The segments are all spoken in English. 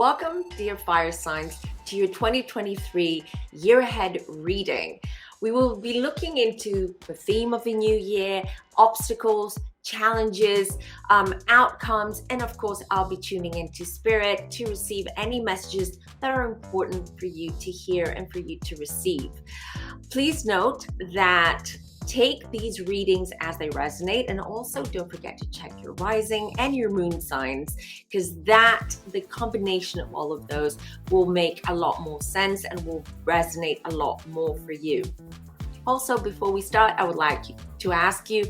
Welcome, dear fire signs, to your 2023 year ahead reading. We will be looking into the theme of the new year, obstacles, challenges, outcomes, and of course, I'll be tuning into spirit to receive any messages that are important for you to hear and for you to receive. Please note that take these readings as they resonate, and also don't forget to check your rising and your moon signs, because the combination of all of those will make a lot more sense and will resonate a lot more for you. Also, before we start, I would like to ask you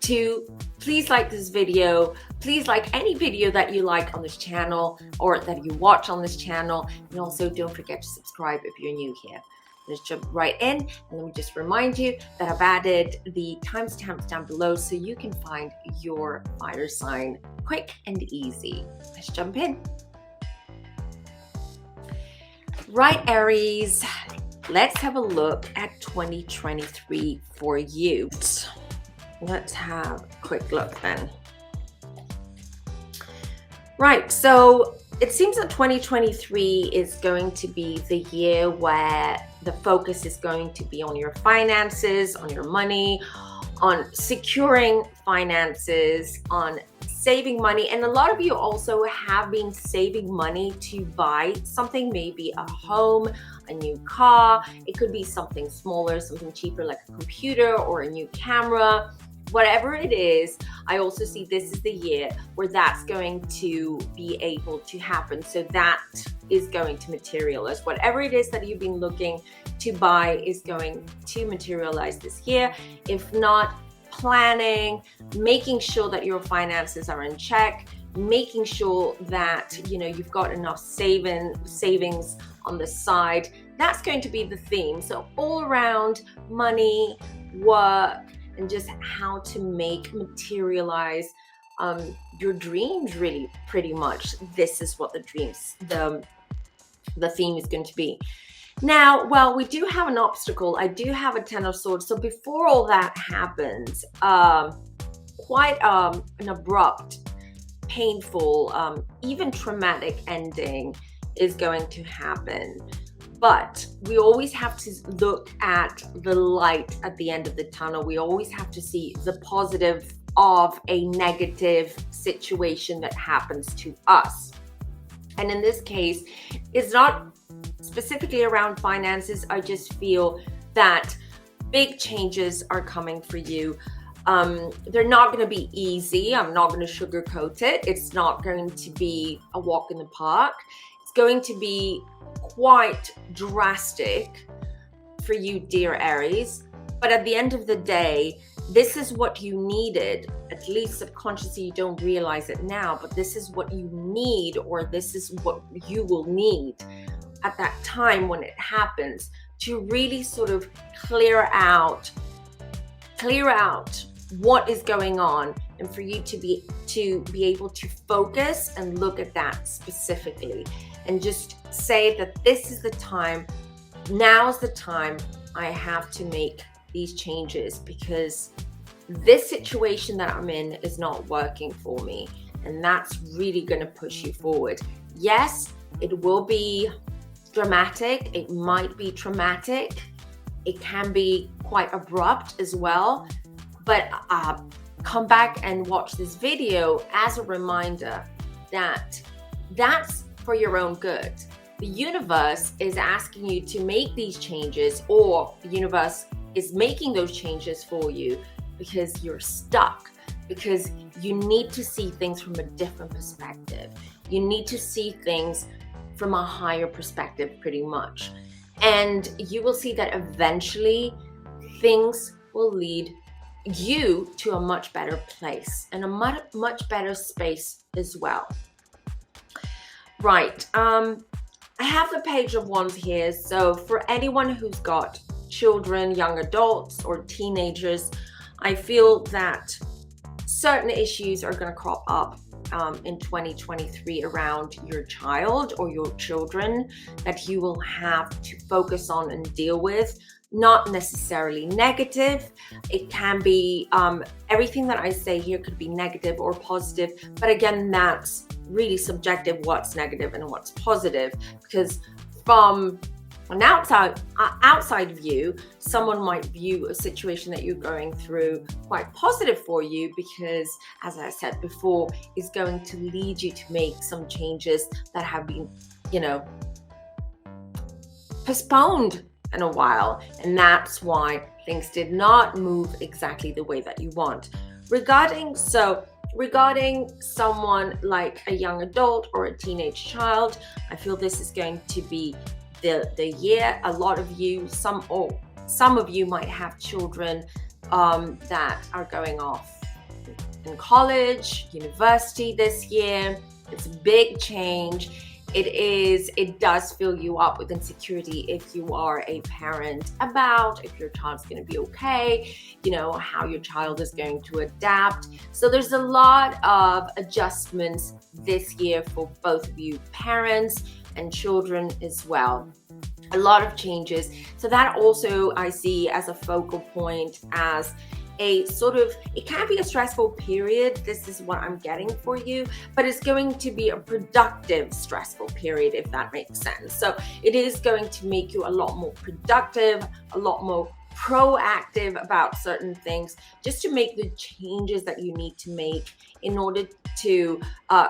to please like this video. Please like any video that you like on this channel or that you watch on this channel, and also don't forget to subscribe if you're new here. Let's jump right in, and let me just remind you that I've added the timestamps down below so you can find your fire sign quick and easy. Let's jump in. Right, Aries, let's have a look at 2023 for you. Let's have a quick look then. Right, so it seems that 2023 is going to be the year where the focus is going to be on your finances, on your money, on securing finances, on saving money. And a lot of you also have been saving money to buy something, maybe a home, a new car. It could be something smaller, something cheaper like a computer or a new camera. Whatever it is, I also see this is the year where that's going to be able to happen. So that is going to materialize. Whatever it is that you've been looking to buy is going to materialize this year. If not, planning, making sure that your finances are in check, making sure that you've got enough savings on the side. That's going to be the theme. So all around money, work, and just how to materialize your dreams, really, pretty much. This is what the theme is going to be. Now, well, we do have an obstacle. I do have a Ten of Swords. So before all that happens, quite an abrupt, painful, even traumatic ending is going to happen. But we always have to look at the light at the end of the tunnel. We always have to see the positive of a negative situation that happens to us. And in this case, it's not specifically around finances. I just feel that big changes are coming for you. They're not going to be easy. I'm not going to sugarcoat it. It's not going to be a walk in the park. It's going to be quite drastic for you, dear Aries. But at the end of the day, this is what you needed. At least subconsciously, you don't realize it now, but this is what you need, or this is what you will need at that time when it happens, to really sort of clear out what is going on, and for you to be able to focus and look at that specifically, and just say that this is the time, now's the time I have to make these changes, because this situation that I'm in is not working for me, and that's really going to push you forward. Yes, it will be dramatic. It might be traumatic. It can be quite abrupt as well, but come back and watch this video as a reminder that that's for your own good. The universe is asking you to make these changes, or the universe is making those changes for you because you're stuck, because you need to see things from a different perspective. You need to see things from a higher perspective, pretty much. And you will see that eventually things will lead you to a much better place and a much better space as well. Right, I have the Page of Wands here. So for anyone who's got children, young adults, or teenagers, I feel that certain issues are going to crop up in 2023 around your child or your children that you will have to focus on and deal with. Not necessarily negative. It can be, everything that I say here could be negative or positive, but again, that's really subjective, what's negative and what's positive, because from an outside view, someone might view a situation that you're going through quite positive for you because, as I said before, is going to lead you to make some changes that have been, postponed in a while, and that's why things did not move exactly the way that you want. Regarding someone like a young adult or a teenage child, I feel this is going to be the year. A lot of you, some of you might have children that are going off in college, university this year. It's a big change. It does fill you up with insecurity if you are a parent about if your child's going to be okay, how your child is going to adapt. So there's a lot of adjustments this year for both of you, parents and children as well. A lot of changes. So that also I see as a focal point, as a sort of, it can be a stressful period. This is what I'm getting for you, but it's going to be a productive stressful period, if that makes sense. So it is going to make you a lot more productive, a lot more proactive about certain things, just to make the changes that you need to make in order to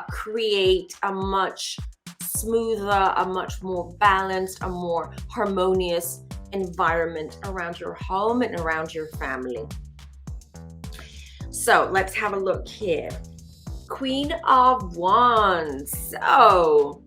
create a much smoother, a much more balanced, a more harmonious environment around your home and around your family. So let's have a look here. Queen of Wands. So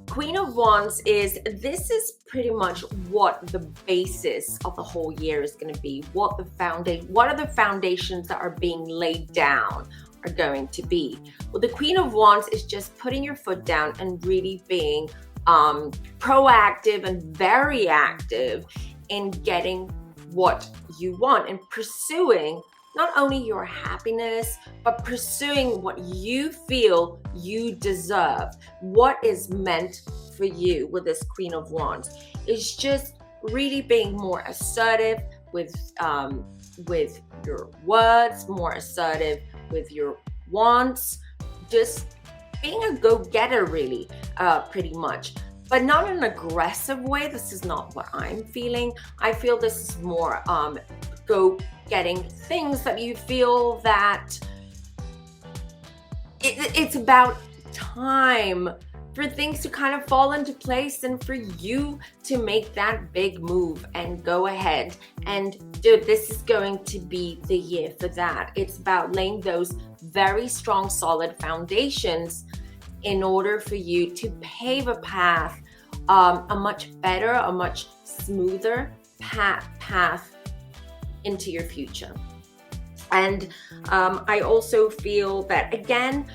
Queen of Wands this is pretty much what the basis of the whole year is going to be. What are the foundations that are being laid down are going to be. Well, the Queen of Wands is just putting your foot down and really being proactive and very active in getting what you want and pursuing not only your happiness, but pursuing what you feel you deserve, what is meant for you with this Queen of Wands. It's just really being more assertive with your words, more assertive with your wants, just being a go-getter really, pretty much. But not in an aggressive way. This is not what I'm feeling. I feel this is more getting things that you feel that it's about time for things to kind of fall into place and for you to make that big move and go ahead and do it. This is going to be the year for that. It's about laying those very strong, solid foundations in order for you to pave a path, a much better, a much smoother path into your future. And I also feel that again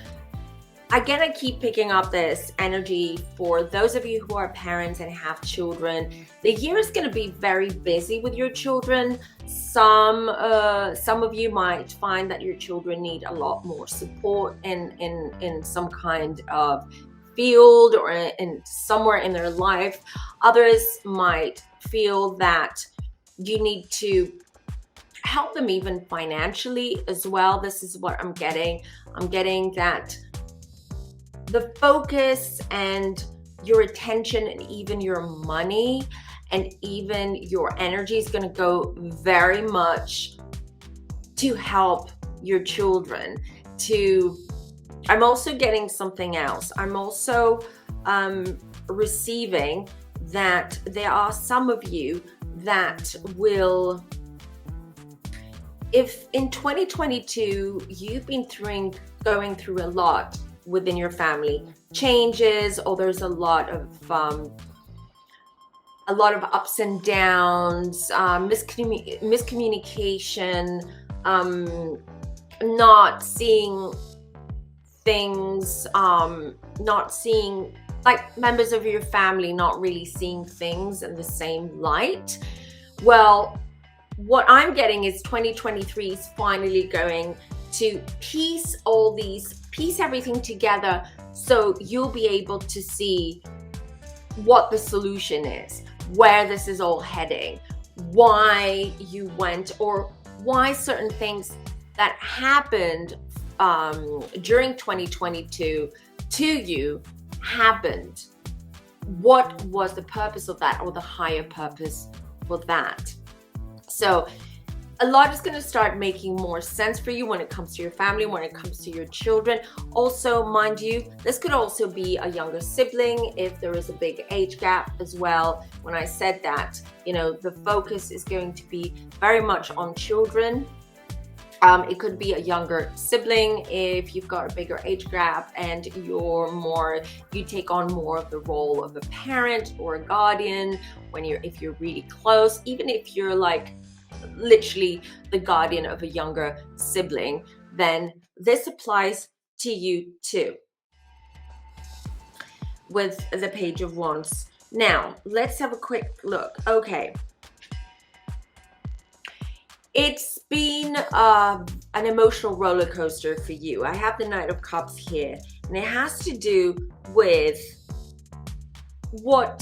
I keep picking up this energy for those of you who are parents and have children. The year is going to be very busy with your children. Some of you might find that your children need a lot more support in some kind of field or in somewhere in their life. Others might feel that you need to help them even financially as well. This is what I'm getting. I'm getting that the focus and your attention and even your money and even your energy is going to go very much to help your children. I'm also getting something else. I'm also receiving that there are some of you that will, if in 2022 you've been going through a lot within your family, changes, or there's a lot of ups and downs, miscommunication, not seeing things, not seeing, like members of your family not really seeing things in the same light. Well, what I'm getting is 2023 is finally going to piece all these piece everything together so you'll be able to see what the solution is, where this is all heading, why you went, or why certain things that happened during 2022 to you happened. What was the purpose of that, or the higher purpose for that? So a lot is going to start making more sense for you when it comes to your family, when it comes to your children. Also, mind you, this could also be a younger sibling if there is a big age gap as well. When I said that, the focus is going to be very much on children. It could be a younger sibling if you've got a bigger age gap and you take on more of the role of a parent or a guardian if you're really close, even if you're like literally the guardian of a younger sibling, then this applies to you too with the Page of Wands. Now, let's have a quick look. Okay. It's been an emotional roller coaster for you. I have the Knight of Cups here, and it has to do with what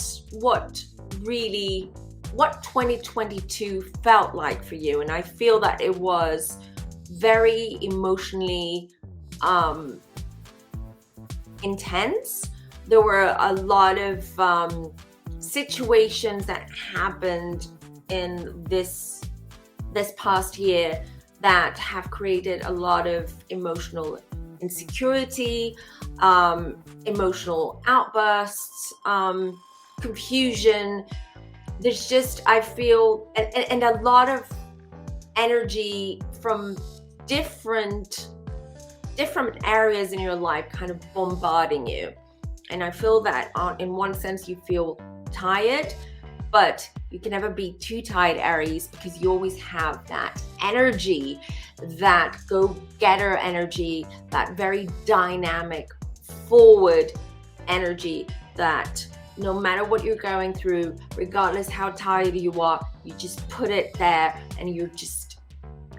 2022 felt like for you. And I feel that it was very emotionally intense. There were a lot of situations that happened in this past year that have created a lot of emotional insecurity, emotional outbursts, confusion. There's just, I feel, and a lot of energy from different areas in your life kind of bombarding you. And I feel that in one sense you feel tired, but you can never be too tired, Aries, because you always have that energy, that go-getter energy, that very dynamic, forward energy that no matter what you're going through, regardless how tired you are, you just put it there and you're just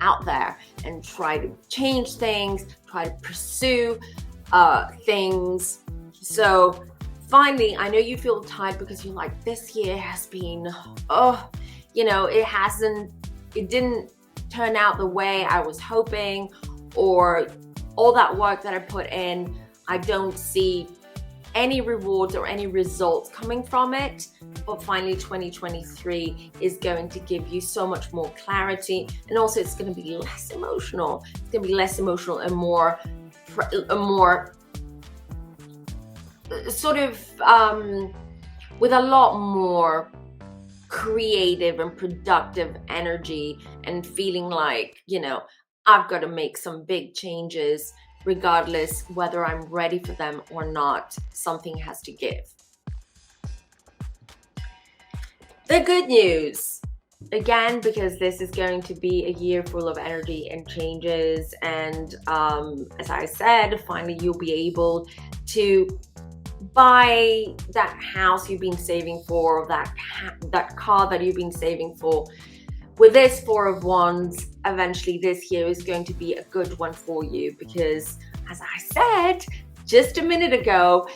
out there and try to change things, try to pursue things. So finally, I know you feel tired because you're like, this year has been, it didn't turn out the way I was hoping, or all that work that I put in, I don't see any rewards or any results coming from it. But finally 2023 is going to give you so much more clarity, and also it's going to be less emotional. It's going to be less emotional and more sort of with a lot more creative and productive energy, and feeling like, I've got to make some big changes regardless whether I'm ready for them or not. Something has to give. The good news, again, because this is going to be a year full of energy and changes, and as I said, finally you'll be able to buy that house you've been saving for, that car that you've been saving for. With this Four of Wands, eventually this year is going to be a good one for you, because as I said just a minute ago,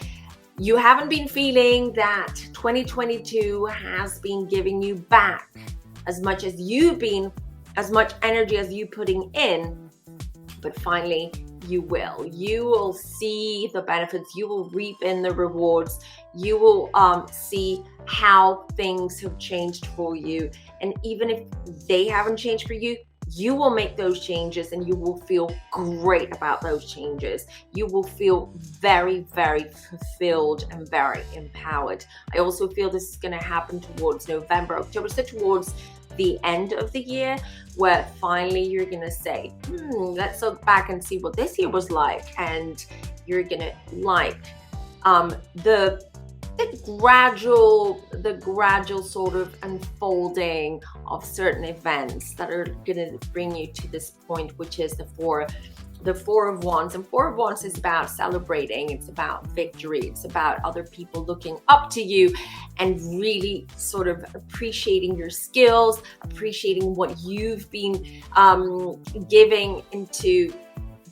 you haven't been feeling that 2022 has been giving you back as much energy as you putting in, but finally you will see the benefits, you will reap in the rewards, you will see how things have changed for you. And even if they haven't changed for you, you will make those changes and you will feel great about those changes. You will feel very, very fulfilled and very empowered. I also feel this is going to happen towards November, October, so towards the end of the year, where finally you're going to say, let's look back and see what this year was like. And you're going to like the gradual sort of unfolding of certain events that are going to bring you to this point, which is the Four of Wands. And Four of Wands is about celebrating. It's about victory. It's about other people looking up to you and really sort of appreciating your skills, appreciating what you've been giving to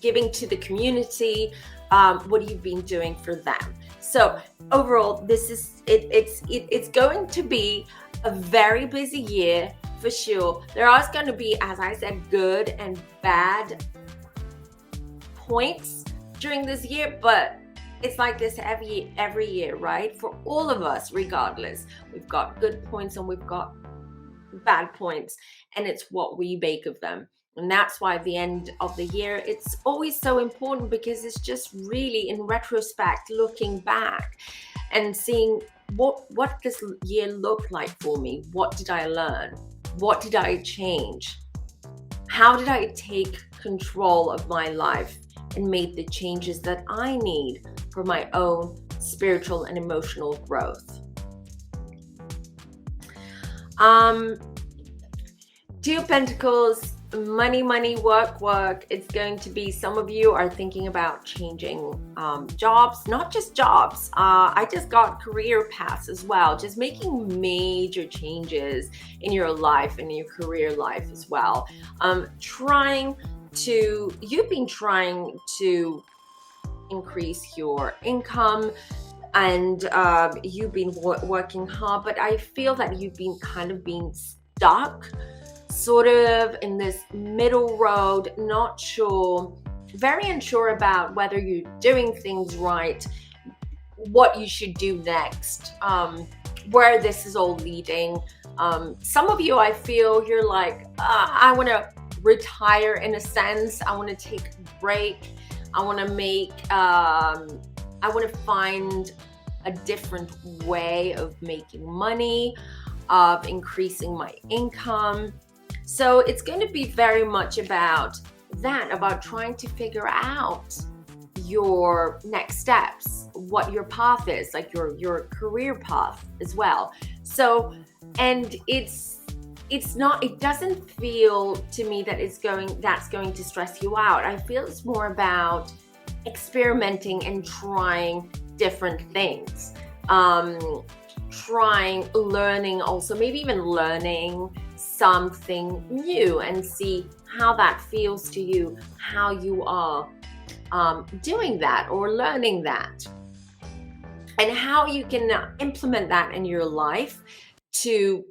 the community, what you've been doing for them. So overall, this is it's going to be a very busy year for sure. There are going to be, as I said, good and bad points during this year, but it's like this every year, right? For all of us, regardless, we've got good points and we've got bad points, and it's what we make of them. And that's why the end of the year, it's always so important, because it's just really in retrospect, looking back and seeing what this year looked like for me. What did I learn? What did I change? How did I take control of my life and make the changes that I need for my own spiritual and emotional growth? Two of Pentacles, money, work. It's going to be, some of you are thinking about changing jobs, not just jobs. I just got career paths as well, just making major changes in your life and your career life as well. You've been trying to increase your income, and you've been working hard, but I feel that you've been kind of being stuck sort of in this middle road, not sure, very unsure about whether you're doing things right, what you should do next, where this is all leading. Some of you, I feel you're like, I want to retire in a sense. I want to take a break. I want to find a different way of making money, of increasing my income. So it's going to be very much about that, about trying to figure out your next steps, what your path is, like your career path as well. So, and it doesn't feel to me that that's going to stress you out. I feel it's more about experimenting and trying different things, learning also, maybe even learning something new, and see how that feels to you, how you are doing that or learning that, and how you can implement that in your life to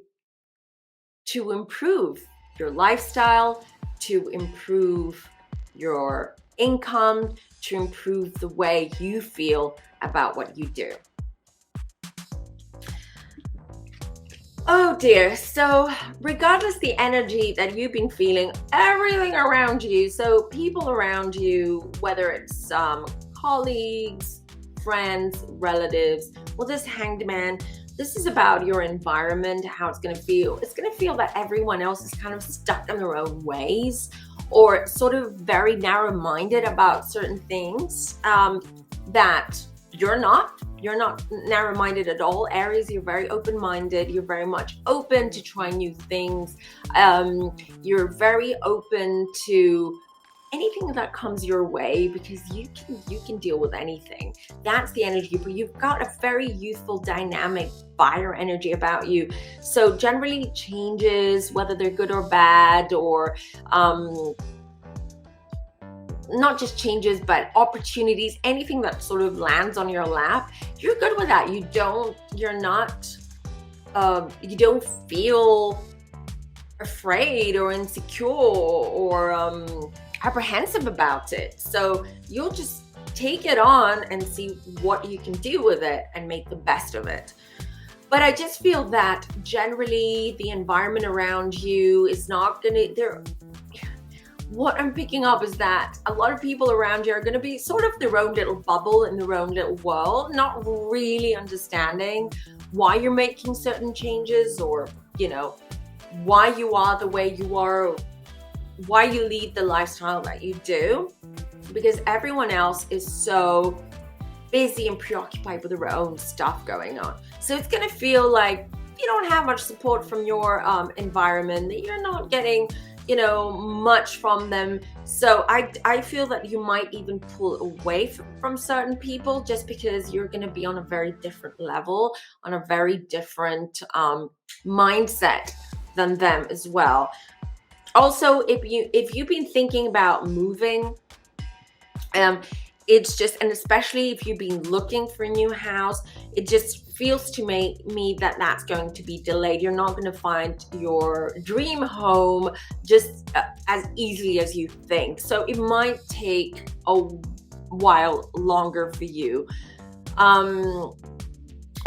improve your lifestyle, to improve your income, to improve the way you feel about what you do. Oh dear. So regardless the energy that you've been feeling, everything around you, so people around you, whether it's colleagues, friends, relatives, well, this Hanged Man, this is about your environment, how it's going to feel. It's going to feel that everyone else is kind of stuck in their own ways, or sort of very narrow-minded about certain things, that you're not narrow-minded at all. Aries, you're very open-minded. You're very much open to trying new things. You're very open to anything that comes your way, because you can deal with anything. That's the energy. But you've got a very youthful, dynamic fire energy about you. So generally changes, whether they're good or bad, or not just changes, but opportunities, anything that sort of lands on your lap, you're good with that. You don't feel afraid or insecure or apprehensive about it. So you'll just take it on and see what you can do with it and make the best of it. But I just feel that generally the environment around you is not what I'm picking up is that a lot of people around you are going to be sort of their own little bubble in their own little world, not really understanding why you're making certain changes, or, why you are the way you are, why you lead the lifestyle that you do, because everyone else is so busy and preoccupied with their own stuff going on. So it's going to feel like you don't have much support from your environment, that you're not getting much from them. So I feel that you might even pull away from certain people, just because you're going to be on a very different level, on a very different mindset than them as well. Also, if you've been thinking about moving, it's just, and especially if you've been looking for a new house, it just feels to me that that's going to be delayed. You're not going to find your dream home just as easily as you think. So it might take a while longer for you.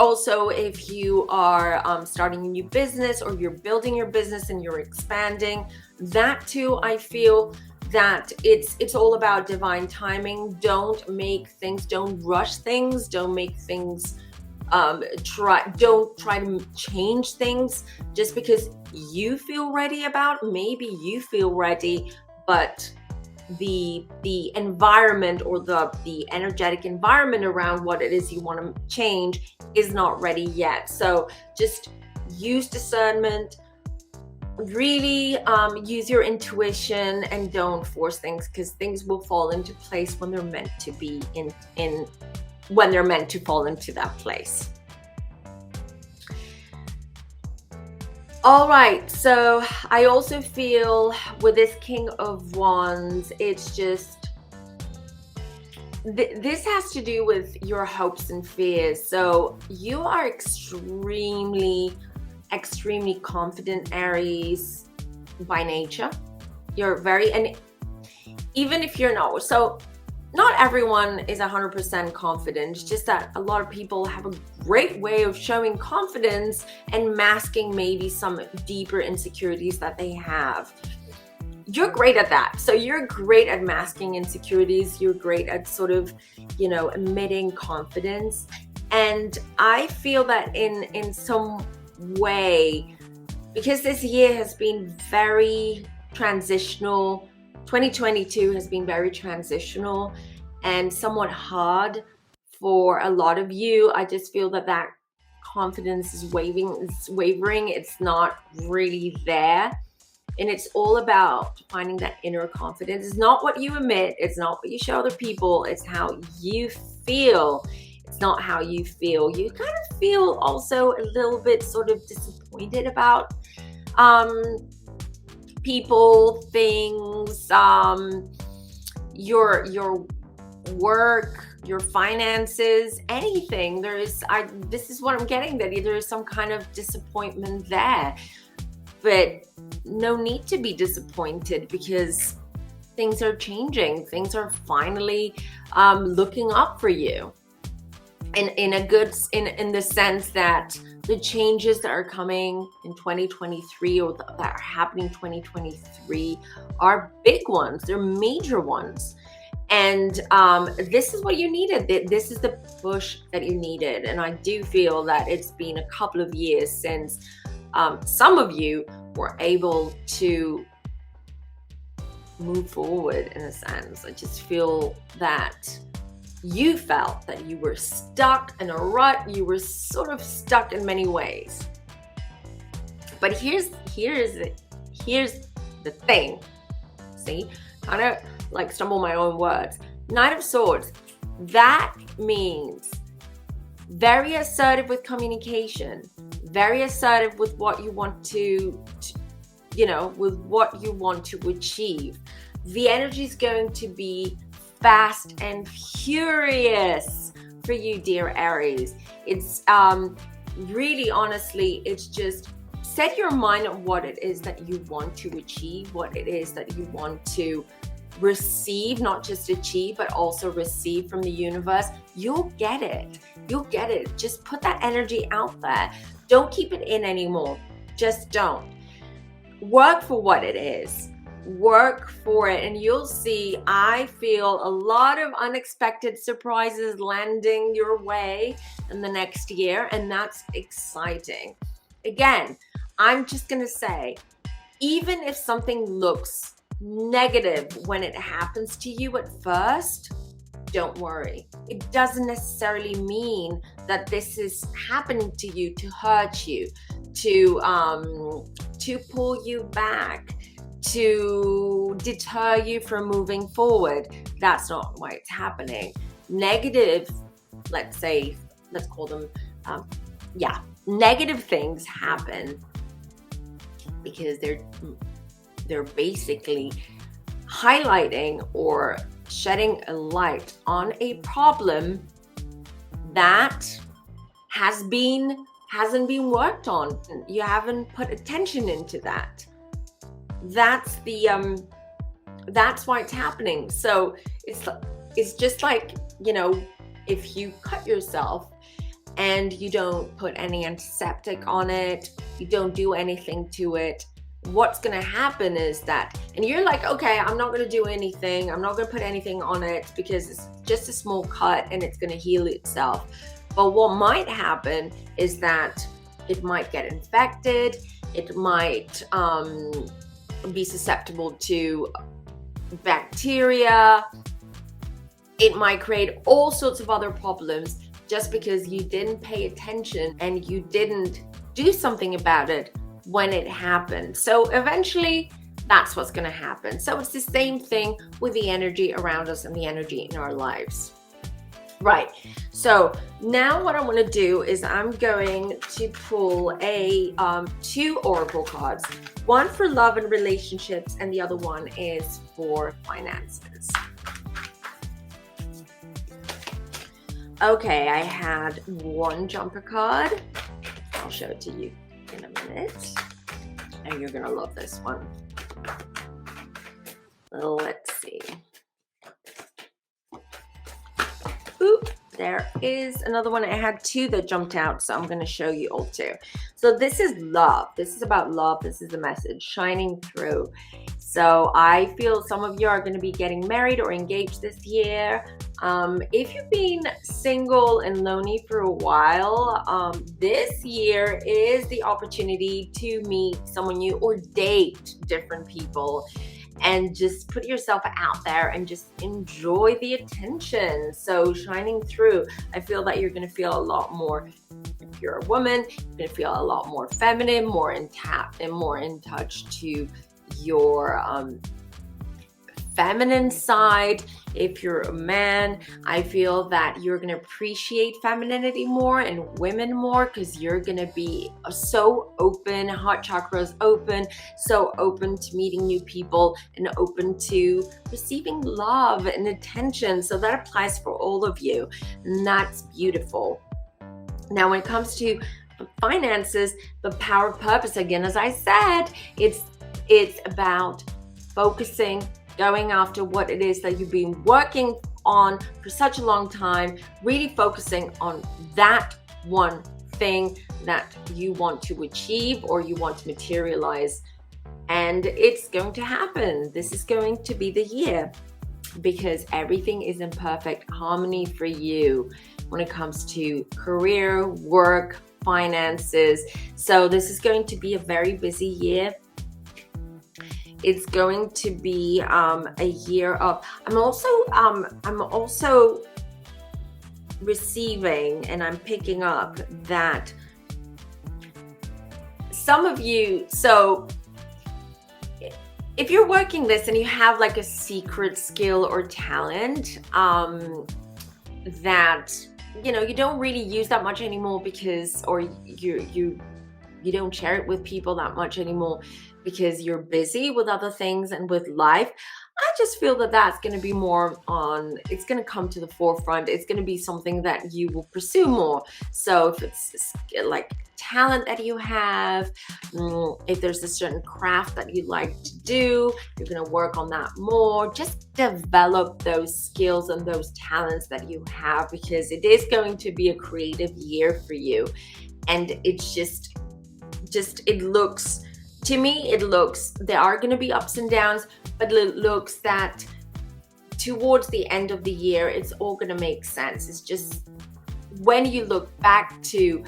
Also, if you are starting a new business, or you're building your business and you're expanding, that too, I feel that it's all about divine timing. Don't rush things, don't make things, don't try to change things just because you feel ready about. Maybe you feel ready, but the environment, or the energetic environment around what it is you want to change is not ready yet. So just use discernment, really use your intuition, and don't force things, because things will fall into place when they're meant to be when they're meant to fall into that place. All right, so I also feel with this King of Wands, it's just, this has to do with your hopes and fears. So you are extremely confident, Aries, by nature. You're very, and even if you're not, so not everyone is 100% confident. It's just that a lot of people have a great way of showing confidence and masking maybe some deeper insecurities that they have. You're great at that. So you're great at masking insecurities. You're great at sort of, emitting confidence. And I feel that in some way, because this year has been very transitional, 2022 has been very transitional and somewhat hard for a lot of you. I just feel that confidence is wavering. It's not really there. And it's all about finding that inner confidence. It's not what you emit. It's not what you show other people. It's how you feel. It's not how you feel. You kind of feel also a little bit sort of disappointed about people, things, your work, your finances, anything. This is what I'm getting, that there is some kind of disappointment there. But no need to be disappointed, because things are changing. Things are finally looking up for you. In the sense that the changes that are coming in 2023, or that are happening in 2023, are big ones. They're major ones. And this is what you needed. This is the push that you needed. And I do feel that it's been a couple of years since some of you were able to move forward, in a sense. I just feel that you felt that you were stuck in a rut. You were sort of stuck in many ways. But here's the thing. See, kind of like stumble my own words. Knight of Swords. That means very assertive with communication. Very assertive with what you want to with what you want to achieve. The energy is going to be fast and furious for you, dear Aries. It's really, honestly, it's just set your mind on what it is that you want to achieve, what it is that you want to receive, not just achieve, but also receive from the universe. You'll get it. You'll get it. Just put that energy out there. Don't keep it in anymore. Just don't. Work for what it is. Work for it, and you'll see, I feel a lot of unexpected surprises landing your way in the next year, and that's exciting. Again, I'm just gonna say, even if something looks negative when it happens to you at first, don't worry. It doesn't necessarily mean that this is happening to you to hurt you, to pull you back, to deter you from moving forward. That's not why it's happening. Negative, let's call them, negative things happen because they're basically highlighting or shedding a light on a problem that hasn't been worked on. You haven't put attention into that. That's why it's happening. So it's just like, you know, if you cut yourself and you don't put any antiseptic on it, you don't do anything to it, what's going to happen is that, and you're like, okay, I'm not going to do anything, I'm not going to put anything on it because it's just a small cut and it's going to heal itself. But what might happen is that it might get infected, it might be susceptible to bacteria, it might create all sorts of other problems just because you didn't pay attention and you didn't do something about it when it happened. So eventually that's what's going to happen. So it's the same thing with the energy around us and the energy in our lives. Right. So now what I want to do is I'm going to pull two oracle cards, one for love and relationships and the other one is for finances. Okay, I had one jumper card. I'll show it to you in a minute. And you're gonna love this one. Let's see. Oop, there is another one. I had two that jumped out, so I'm gonna show you all two. So this is love. This is about love. This is the message shining through. So I feel some of you are going to be getting married or engaged this year. If you've been single and lonely for a while, this year is the opportunity to meet someone new or date different people and just put yourself out there and just enjoy the attention. So shining through, I feel that you're going to feel a lot more. If you're a woman, you're going to feel a lot more feminine, more in tap and more in touch to your feminine side. If you're a man, I feel that you're going to appreciate femininity more and women more because you're going to be so open, heart chakras open, so open to meeting new people and open to receiving love and attention. So that applies for all of you, and that's beautiful. Now, when it comes to finances, the power of purpose, again, as I said, it's about focusing, going after what it is that you've been working on for such a long time, really focusing on that one thing that you want to achieve or you want to materialize. And it's going to happen. This is going to be the year because everything is in perfect harmony for you when it comes to career, work, finances. So this is going to be a very busy year. It's going to be a year of, I'm also receiving and I'm picking up that some of you, so if you're working this and you have like a secret skill or talent that, you know, you don't really use that much anymore because, or you don't share it with people that much anymore because you're busy with other things and with life, I just feel that that's going to be more on, it's going to come to the forefront. It's going to be something that you will pursue more. So if it's like talent that you have, if there's a certain craft that you like to do, you're going to work on that more. Just develop those skills and those talents that you have because it is going to be a creative year for you. And it's just it looks, to me, it looks, there are going to be ups and downs, but it looks that towards the end of the year, it's all going to make sense. It's just when you look back to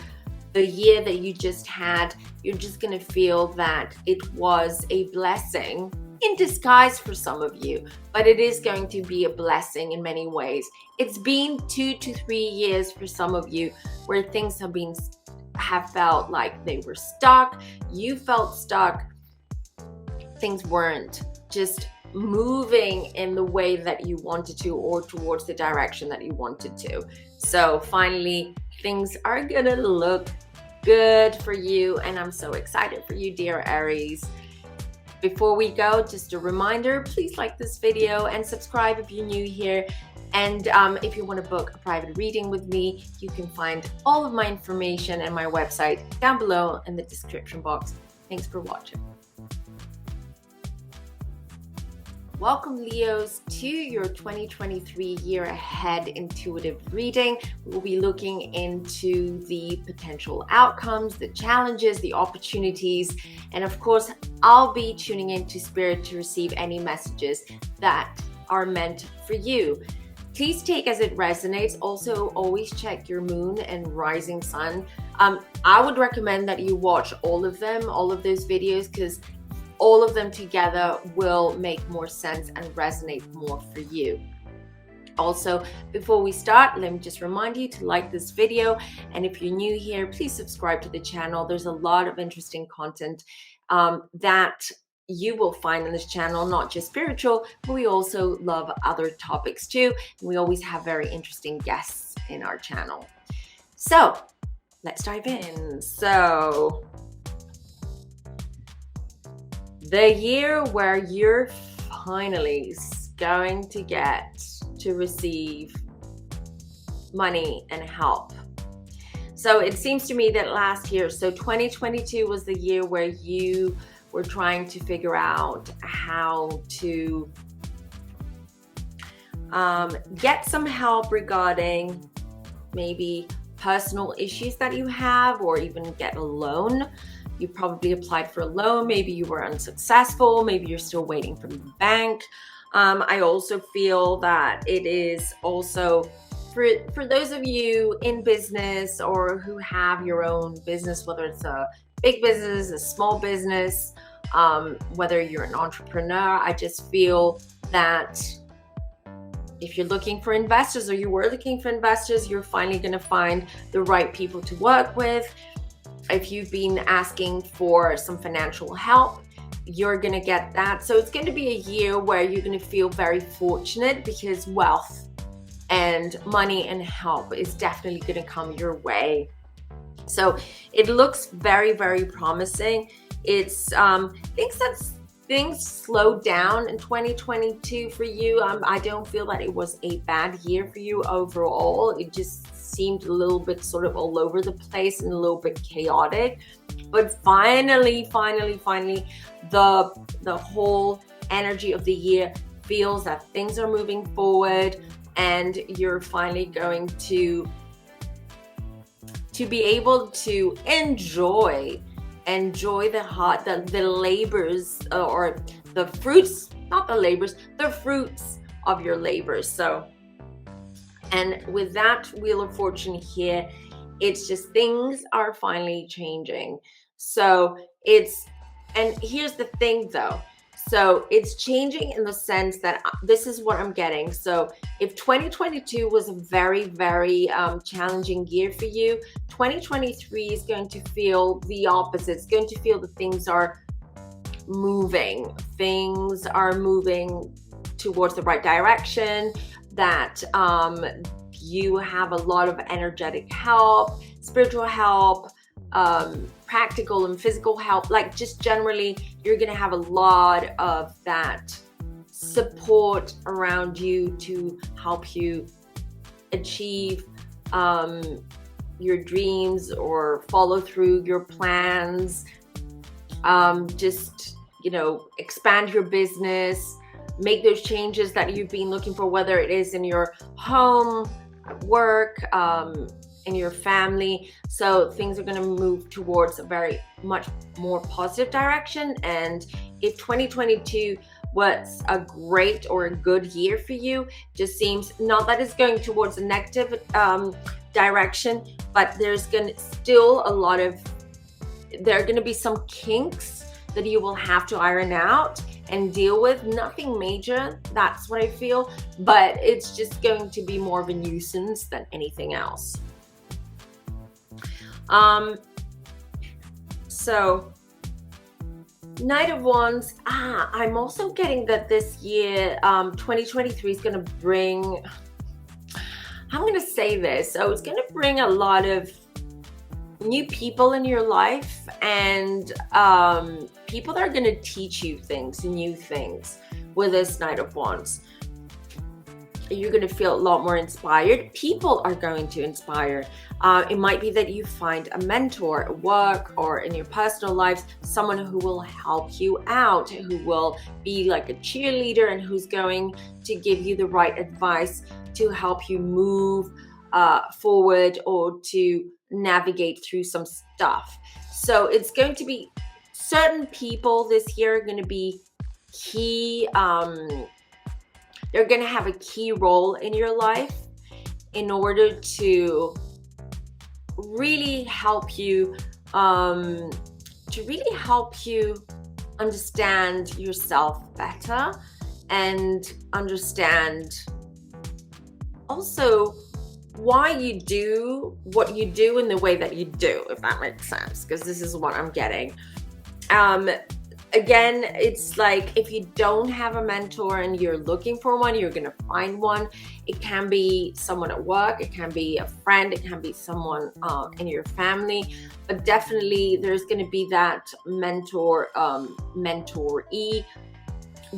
the year that you just had, you're just going to feel that it was a blessing in disguise for some of you, but it is going to be a blessing in many ways. It's been 2 to 3 years for some of you where things have felt like they were stuck. You felt stuck. Things weren't just moving in the way that you wanted to or towards the direction that you wanted to. So finally, things are gonna look good for you, and I'm so excited for you, dear Aries. Before we go, just a reminder, please like this video and subscribe if you're new here. And if you want to book a private reading with me, you can find all of my information and my website down below in the description box. Thanks for watching. Welcome, Leos, to your 2023 year ahead intuitive reading. We'll be looking into the potential outcomes, the challenges, the opportunities, and of course, I'll be tuning into Spirit to receive any messages that are meant for you. Please take as it resonates. Also, always check your moon and rising sun. I would recommend that you watch all of those videos, because all of them together will make more sense and resonate more for you. Also, before we start, let me just remind you to like this video. And if you're new here, please subscribe to the channel. There's a lot of interesting content that you will find on this channel, not just spiritual, but we also love other topics too. And we always have very interesting guests in our channel. So let's dive in. So the year where you're finally going to get to receive money and help. So it seems to me that last year, so 2022 was the year where you were trying to figure out how to get some help regarding maybe personal issues that you have, or even get a loan. You probably applied for a loan. Maybe you were unsuccessful. Maybe you're still waiting from the bank. I also feel that it is also for those of you in business or who have your own business, whether it's a big business, a small business, whether you're an entrepreneur. I just feel that if you're looking for investors, or you were looking for investors, you're finally going to find the right people to work with. If you've been asking for some financial help, you're going to get that. So it's going to be a year where you're going to feel very fortunate, because wealth and money and help is definitely going to come your way. So it looks very, very promising. It's things slowed down in 2022 for you. I don't feel that it was a bad year for you overall. It just seemed a little bit sort of all over the place and a little bit chaotic. But finally, the whole energy of the year feels that things are moving forward, and you're finally going to be able to enjoy the labors, or the fruits, not the labors, the fruits of your labors. So, and with that Wheel of Fortune here, it's just things are finally changing. So and here's the thing though. So it's changing in the sense that this is what I'm getting. So if 2022 was a very, very challenging year for you, 2023 is going to feel the opposite. It's going to feel that things are moving. Things are moving towards the right direction, that you have a lot of energetic help, spiritual help, practical and physical help. Like, just generally, you're going to have a lot of that support around you to help you achieve your dreams or follow through your plans. Just, expand your business, make those changes that you've been looking for, whether it is in your home, work, in your family. So things are going to move towards a very much more positive direction. And if 2022 was a great or a good year for you, just seems not that it's going towards a negative direction, but there's going to still there are going to be some kinks that you will have to iron out and deal with. Nothing major, that's what I feel, but it's just going to be more of a nuisance than anything else. So Knight of Wands, I'm also getting that this year, 2023 is going to bring, I'm going to say this, so it's going to bring a lot of new people in your life, and people that are going to teach you things, new things with this Knight of Wands. You're going to feel a lot more inspired. People are going to inspire. It might be that you find a mentor at work or in your personal lives, someone who will help you out, who will be like a cheerleader and who's going to give you the right advice to help you move forward or to navigate through some stuff. So it's going to be certain people this year are going to be key. They're going to have a key role in your life in order to really help you, understand yourself better and understand also why you do what you do in the way that you do, if that makes sense, because this is what I'm getting. Again, it's like if you don't have a mentor and you're looking for one, you're going to find one. It can be someone at work, it can be a friend, it can be someone in your family, but definitely there's going to be that mentoree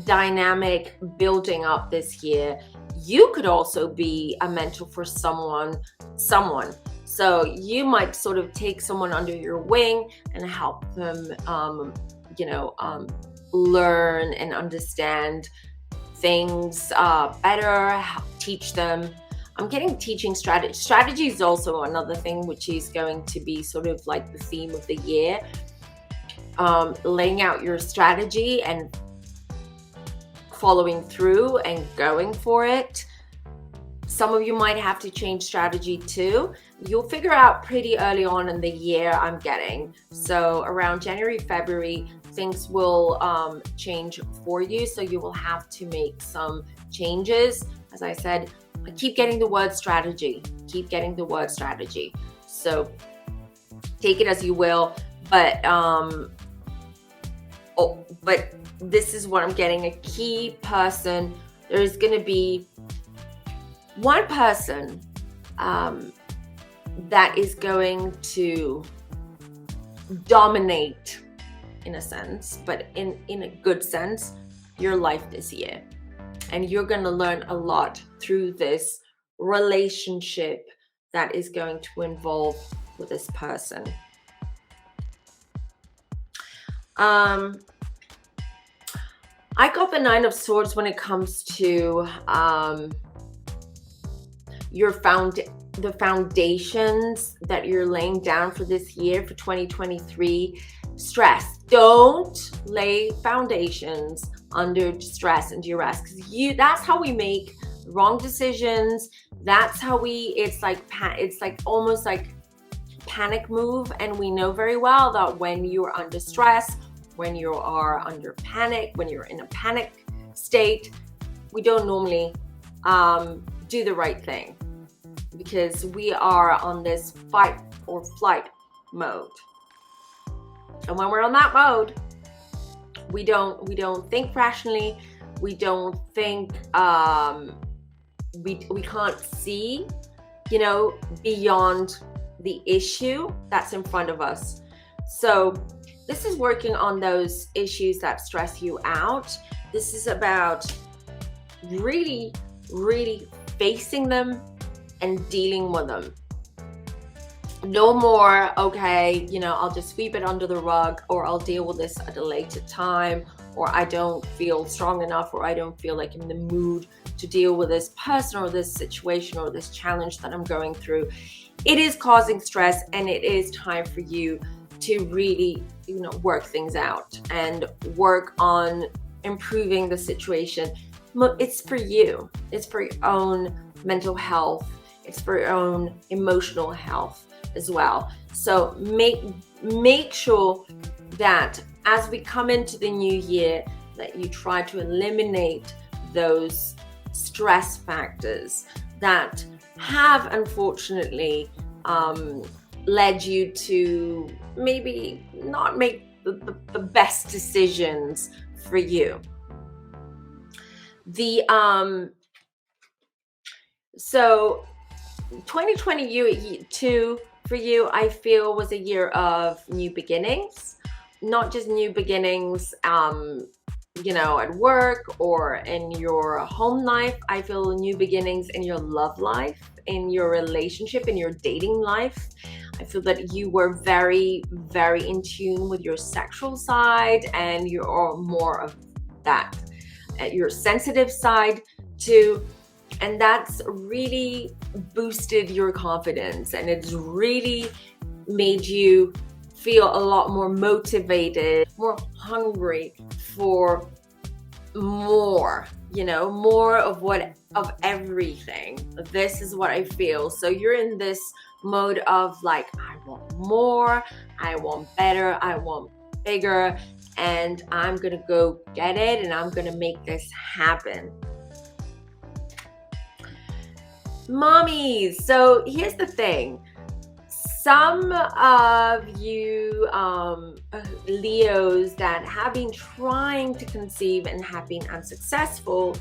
dynamic building up this year. You could also be a mentor for someone. So you might sort of take someone under your wing and help them learn and understand things better, teach them. I'm getting teaching strategy. Strategy is also another thing which is going to be sort of like the theme of the year. Laying out your strategy and following through and going for it. Some of you might have to change strategy too. You'll figure out pretty early on in the year, I'm getting. So around January, February, things will change for you. So you will have to make some changes. As I said, I keep getting the word strategy. So take it as you will. But this is what I'm getting, a key person. There's going to be one person that is going to dominate, in a sense, but in a good sense, your life this year. And you're going to learn a lot through this relationship that is going to involve with this person. I got the Nine of Swords when it comes to the foundations that you're laying down for this year, for 2023. Stress. Don't lay foundations under stress and duress, because that's how we make wrong decisions. That's how it's like almost like panic move. And we know very well that when you're under stress, when you are under panic, when you're in a panic state, we don't normally do the right thing, because we are on this fight or flight mode. And when we're on that mode, we don't think rationally. We don't think we can't see, beyond the issue that's in front of us. So this is working on those issues that stress you out. This is about really, really facing them and dealing with them. No more, okay, I'll just sweep it under the rug, or I'll deal with this at a later time, or I don't feel strong enough, or I don't feel like I'm in the mood to deal with this person or this situation or this challenge that I'm going through. It is causing stress, and it is time for you to really, work things out and work on improving the situation. It's for you. It's for your own mental health. It's for your own emotional health as well. So make sure that as we come into the new year, that you try to eliminate those stress factors that have unfortunately led you to maybe not make the best decisions for you. So 2022 for for you, I feel, was a year of new beginnings. Not just new beginnings, you know, at work or in your home life. I feel new beginnings in your love life, in your relationship, in your dating life. I feel that you were very, very in tune with your sexual side, and you're more of that, your sensitive side too. And that's really boosted your confidence, and it's really made you feel a lot more motivated, more hungry for more, you know, more of everything. This is what I feel. So you're in this mode of like, I want more, I want better, I want bigger, and I'm gonna go get it, and I'm gonna make this happen. Mommies, so here's the thing. Some of you Leos that have been trying to conceive and have been unsuccessful,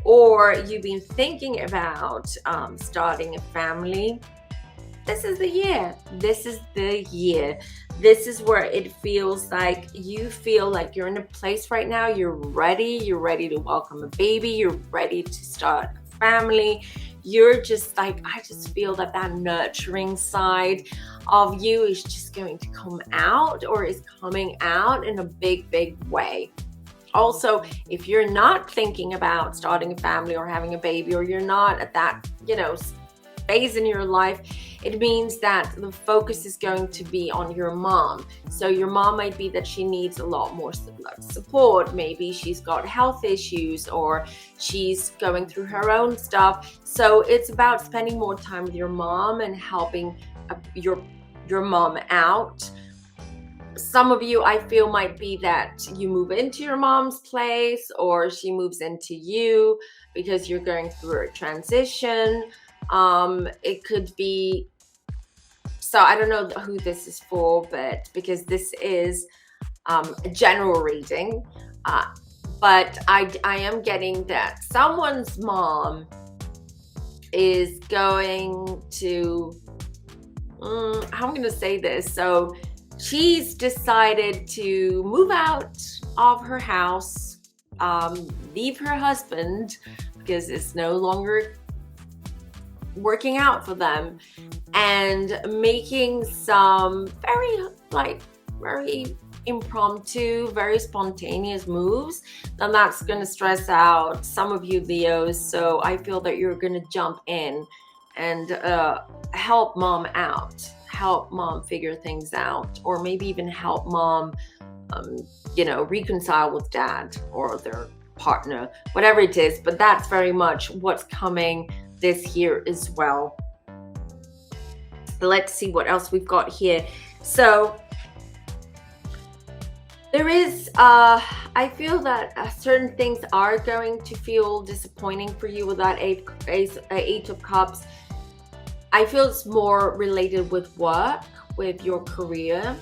or you've been thinking about starting a family, this is the year. This is the year. This is where it feels like you feel like you're in a place right now. You're ready to welcome a baby. You're ready to start a family. You're just like, I just feel that nurturing side of you is just going to come out, or is coming out in a big, big way. Also, if you're not thinking about starting a family or having a baby, or you're not at that, you know, phase in your life, it means that the focus is going to be on your mom. So your mom might be that she needs a lot more support. Maybe she's got health issues, or she's going through her own stuff. So it's about spending more time with your mom and helping your mom out. Some of you, I feel, might be that you move into your mom's place, or she moves into you because you're going through a transition. It could be, so I don't know who this is for, but because this is a general reading, but I am getting that someone's mom is going to, how am I going to say this? So she's decided to move out of her house, leave her husband because it's no longer working out for them, and making some very impromptu, very spontaneous moves. And that's going to stress out some of you Leos. So I feel that you're going to jump in and help mom out, help mom figure things out, or maybe even help mom, you know, reconcile with dad or their partner, whatever it is. But that's very much what's coming this year as well. Let's see what else we've got here. So there is, I feel that certain things are going to feel disappointing for you with that Eight of Cups. I feel it's more related with work, with your career,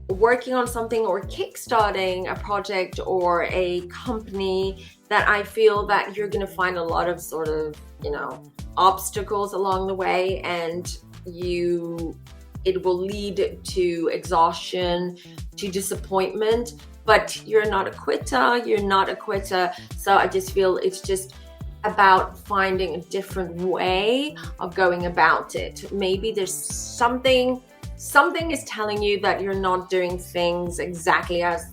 working on something, or kickstarting a project or a company that I feel that you're going to find a lot of sort of, you know, obstacles along the way, and it will lead to exhaustion, to disappointment, but you're not a quitter. So I just feel it's just about finding a different way of going about it. Maybe there's something is telling you that you're not doing things exactly as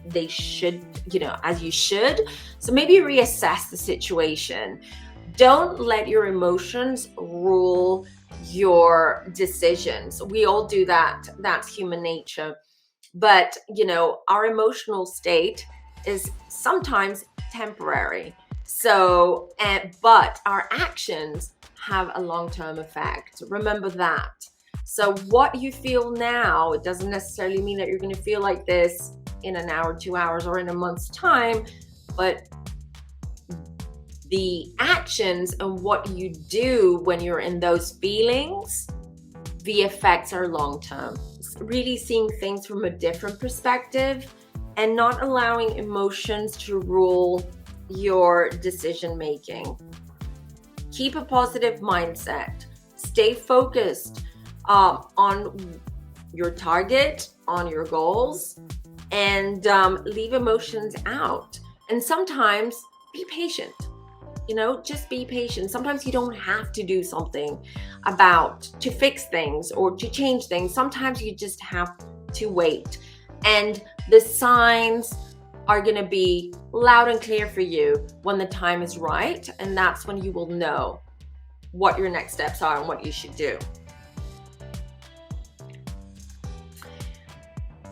they should, you know, as you should. So maybe reassess the situation. Don't let your emotions rule your decisions. We all do that. That's human nature. But, you know, our emotional state is sometimes temporary. So, but our actions have a long-term effect. Remember that. So what you feel now, it doesn't necessarily mean that you're going to feel like this in an hour, 2 hours, or in a month's time, but the actions and what you do when you're in those feelings, the effects are long-term. Really seeing things from a different perspective and not allowing emotions to rule your decision making. Keep a positive mindset. Stay focused on your target, on your goals, and leave emotions out. And sometimes be patient. Just be patient. Sometimes you don't have to do something to fix things or to change things. Sometimes you just have to wait. And the signs are going to be loud and clear for you when the time is right. And that's when you will know what your next steps are and what you should do.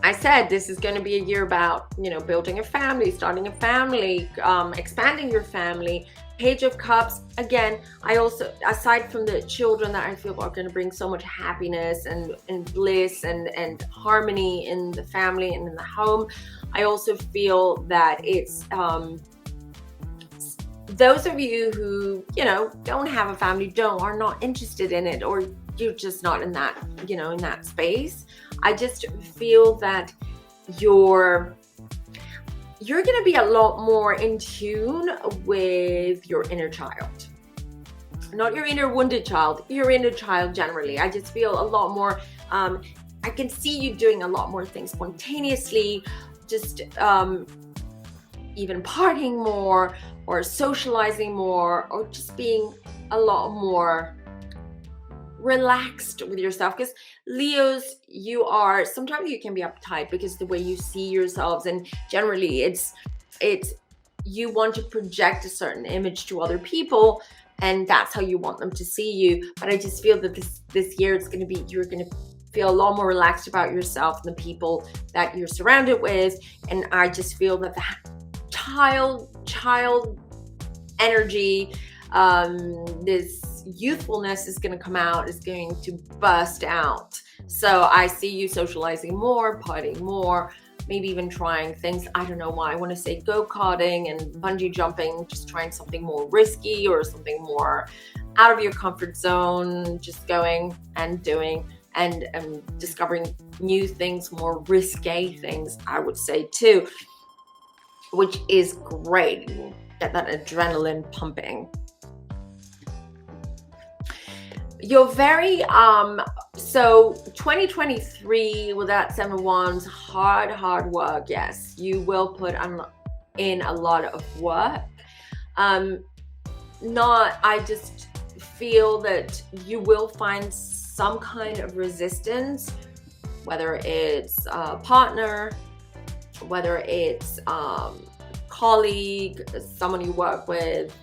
I said this is going to be a year about, building a family, starting a family, expanding your family. Page of Cups, again, I also, aside from the children that I feel are going to bring so much happiness and bliss and harmony in the family and in the home, I also feel that it's those of you who, don't have a family, are not interested in it, or you're just not in that, in that space. I just feel that you're going to be a lot more in tune with your inner child. Not your inner wounded child, your inner child generally. I just feel a lot more, I can see you doing a lot more things spontaneously, just even partying more or socializing more, or just being a lot more relaxed with yourself. Because Leos, sometimes you can be uptight because the way you see yourselves, and generally it's you want to project a certain image to other people, and that's how you want them to see you. But I just feel that this year you're going to feel a lot more relaxed about yourself and the people that you're surrounded with. And I just feel that the child energy, this youthfulness is going to come out, is going to burst out. So I see you socializing more, partying more, maybe even trying things. I don't know why I want to say go-karting and bungee jumping, just trying something more risky or something more out of your comfort zone, just going and doing and discovering new things, more risque things, I would say too, which is great. Get that adrenaline pumping. You're very, so 2023 with that Seven of Wands, hard work. Yes, you will put in a lot of work. I just feel that you will find some kind of resistance, whether it's a partner, whether it's colleague, someone you work with,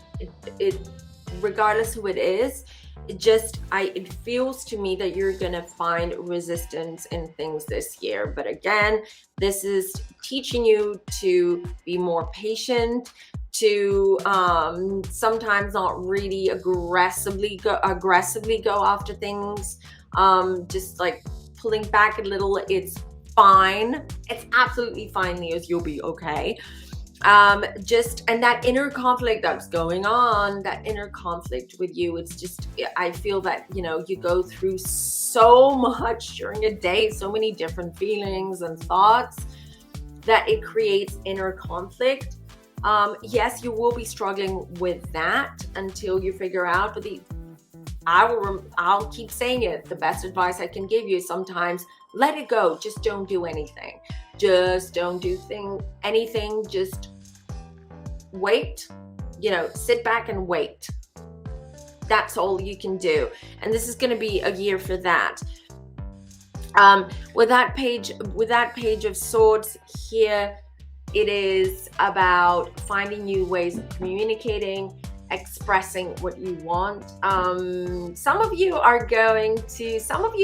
regardless who it is. It feels to me that you're gonna find resistance in things this year. But again, this is teaching you to be more patient, to sometimes not really aggressively go after things, just like pulling back a little. It's fine. It's absolutely fine, Leos. You'll be okay. And that inner conflict that's going on, that inner conflict with you, it's just, I feel that, you go through so much during a day, so many different feelings and thoughts, that it creates inner conflict. Yes, you will be struggling with that until you figure out, but I'll keep saying it. The best advice I can give you is sometimes let it go. Just don't do anything. Just don't do anything. Just wait. Sit back and wait. That's all you can do. And this is going to be a year for that. With that page of swords here, it is about finding new ways of communicating, expressing what you want. Some of you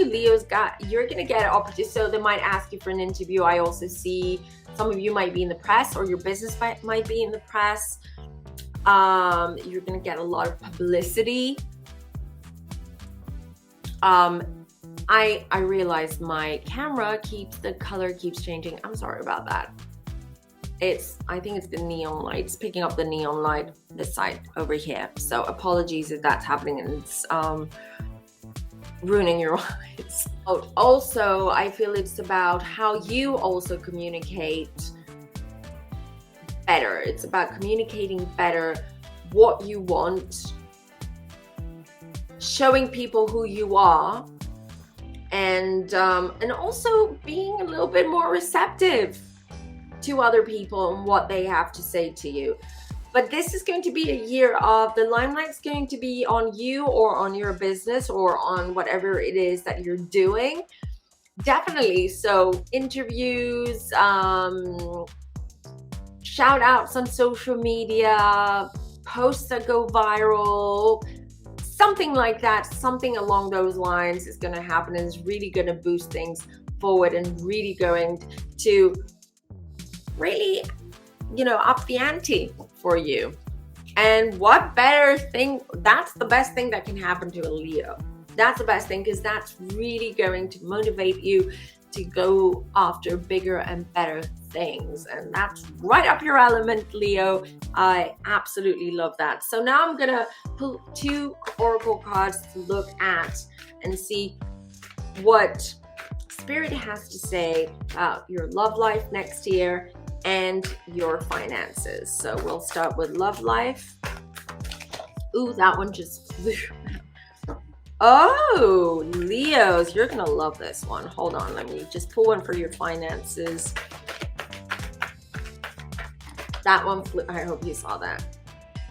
Leos, you're gonna get an opportunity, so they might ask you for an interview. I also see some of you might be in the press, or your business might be in the press. You're gonna get a lot of publicity. I realize my camera the color keeps changing. I'm sorry about that. I think it's the neon light. It's picking up the neon light this side over here. So apologies if that's happening and it's ruining your eyes. Also, I feel it's about how you also communicate better. It's about communicating better what you want, showing people who you are, and also being a little bit more receptive to other people and what they have to say to you. But this is going to be a year of the limelight's going to be on you or on your business or on whatever it is that you're doing. Definitely. So interviews, shout outs on social media, posts that go viral, something like that, something along those lines is going to happen, and is really going to boost things forward and really going to really, up the ante for you. And what better thing, that's the best thing that can happen to a Leo. That's the best thing, because that's really going to motivate you to go after bigger and better things. And that's right up your element, Leo. I absolutely love that. So now I'm gonna pull 2 oracle cards to look at and see what Spirit has to say about your love life next year and your finances. So we'll start with love life. Ooh, that one just flew. Oh, Leos, you're gonna love this one. Hold on, let me just pull one for your finances. That one flew. I hope you saw that.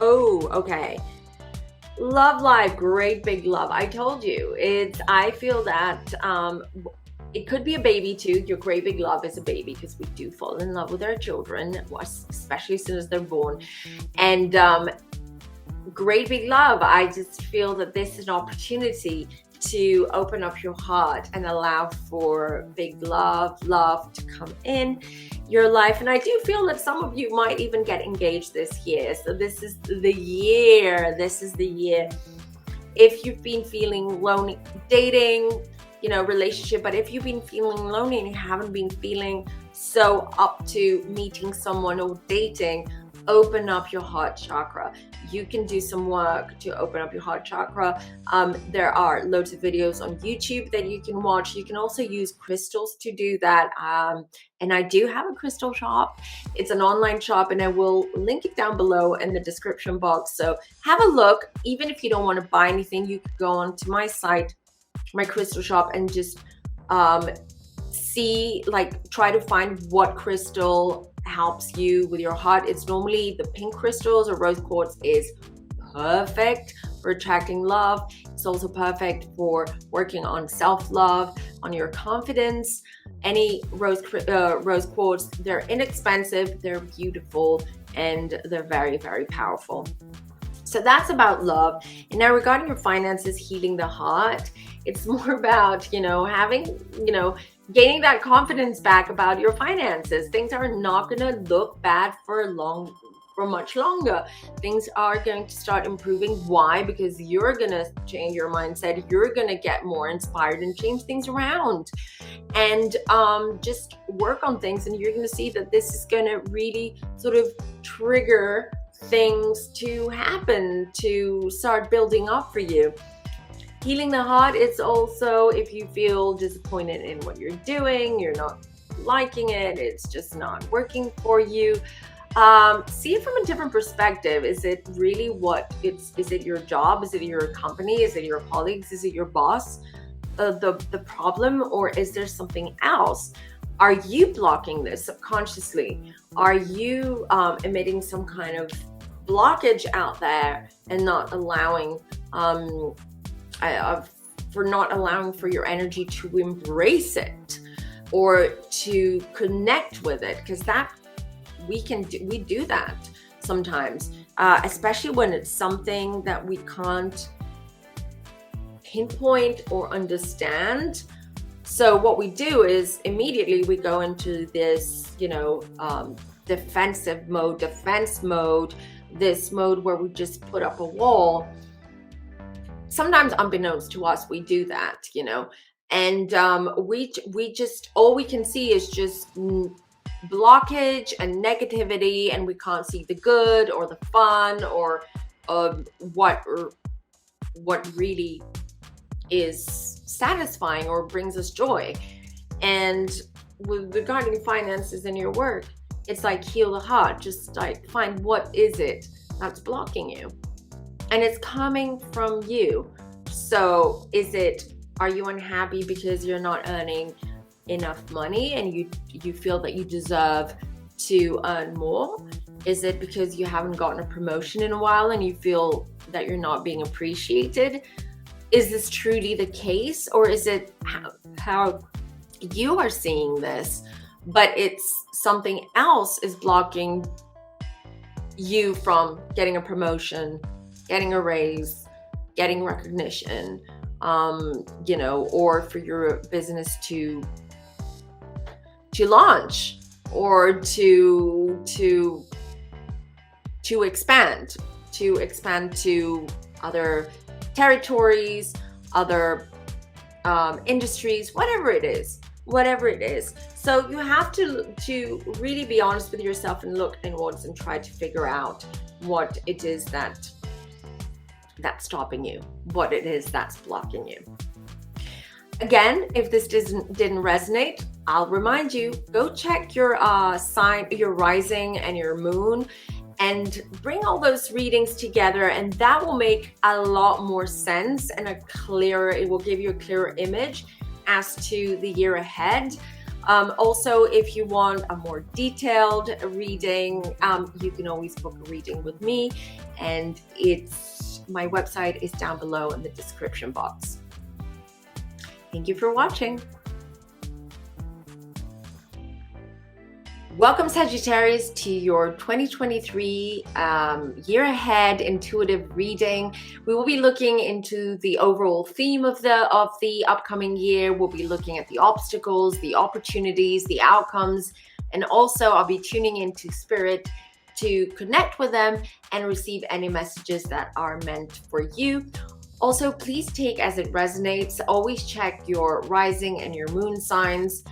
Oh, okay. Love life, great big love. I told you, I feel that it could be a baby too. Your great big love is a baby, because we do fall in love with our children, especially as soon as they're born. And great big love, I just feel that this is an opportunity to open up your heart and allow for big love to come in your life. And I do feel that some of you might even get engaged this year. So this is the year. If you've been feeling lonely, dating, relationship, but if you've been feeling lonely and you haven't been feeling so up to meeting someone or dating, open up your heart chakra. You can do some work to open up your heart chakra. There are loads of videos on YouTube that you can watch. You can also use crystals to do that. And I do have a crystal shop. It's an online shop, and I will link it down below in the description box. So have a look. Even if you don't want to buy anything, you could go on to my site, my crystal shop, and just see, try to find what crystal helps you with your heart. It's normally the pink crystals, or rose quartz is perfect for attracting love. It's also perfect for working on self-love, on your confidence. Any rose quartz, they're inexpensive, they're beautiful, and they're very, very powerful. So that's about love. And now regarding your finances, healing the heart, it's more about, having, gaining that confidence back about your finances. Things are not going to look bad for much longer. Things are going to start improving. Why? Because you're going to change your mindset. You're going to get more inspired and change things around, and just work on things. And you're going to see that this is going to really sort of trigger things to happen, to start building up for you. Healing the heart, it's also if you feel disappointed in what you're doing, you're not liking it, it's just not working for you. See it from a different perspective. Is it really is it your job? Is it your company? Is it your colleagues? Is it your boss? The problem, or is there something else? Are you blocking this subconsciously? Are you emitting some kind of blockage out there and not allowing for your energy to embrace it or to connect with it? Because that we do that sometimes, especially when it's something that we can't pinpoint or understand. So what we do is immediately we go into this, defense mode, this mode where we just put up a wall. Sometimes unbeknownst to us, we do that, and we just, all we can see is just blockage and negativity, and we can't see the good or the fun or what really is satisfying or brings us joy. And regarding finances in your work, it's like heal the heart. Just find what is it that's blocking you, and it's coming from you. So are you unhappy because you're not earning enough money and you feel that you deserve to earn more? Is it because you haven't gotten a promotion in a while and you feel that you're not being appreciated? Is this truly the case, or is it how you are seeing this, but it's something else is blocking you from getting a promotion, getting a raise, getting recognition, or for your business to launch or to expand to other territories, other industries, whatever it is. So you have to really be honest with yourself and look inwards and try to figure out what it is that's stopping you, what it is that's blocking you. Again, if this didn't resonate, I'll remind you, go check your sign, your rising and your moon, and bring all those readings together, and that will make a lot more sense and it will give you a clearer image as to the year ahead. Also, if you want a more detailed reading, you can always book a reading with me, and my website is down below in the description box. Thank you for watching. Welcome, Sagittarius, to your 2023 year ahead intuitive reading. We will be looking into the overall theme of the upcoming year. We'll be looking at the obstacles, the opportunities, the outcomes, and also I'll be tuning into Spirit to connect with them and receive any messages that are meant for you. Also, please take as it resonates. Always check your rising and your moon signs.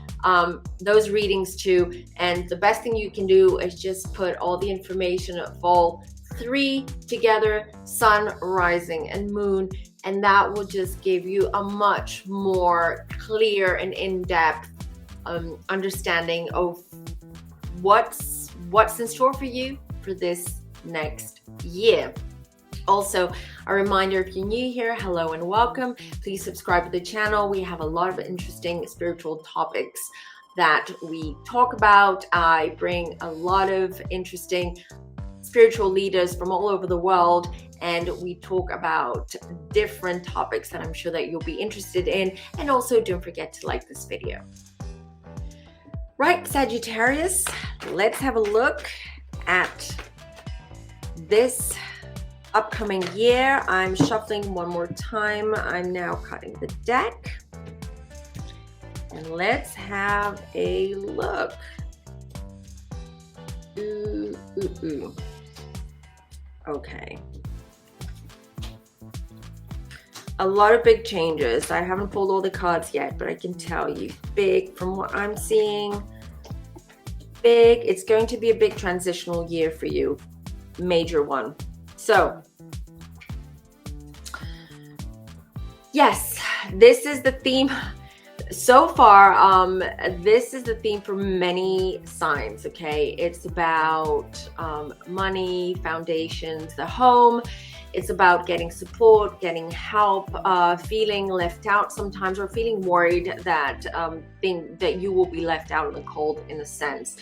Those readings too, and the best thing you can do is just put all the information of all three together, sun, rising, and moon, and that will just give you a much more clear and in-depth understanding of what's in store for you for this next year. Also, a reminder, if you're new here, hello and welcome. Please subscribe to the channel. We have a lot of interesting spiritual topics that we talk about. I bring a lot of interesting spiritual leaders from all over the world, and we talk about different topics that I'm sure that you'll be interested in. And also, don't forget to like this video. Right, Sagittarius, let's have a look at this upcoming year. I'm shuffling one more time. I'm now cutting the deck. And let's have a look. Okay. A lot of big changes. I haven't pulled all the cards yet, but I can tell you, big from what I'm seeing. Big. It's going to be a big transitional year for you. Major one. So, yes, this is the theme so far. This is the theme for many signs, okay? It's about money, foundations, the home. It's about getting support, getting help, feeling left out sometimes, or feeling worried that that you will be left out in the cold in a sense.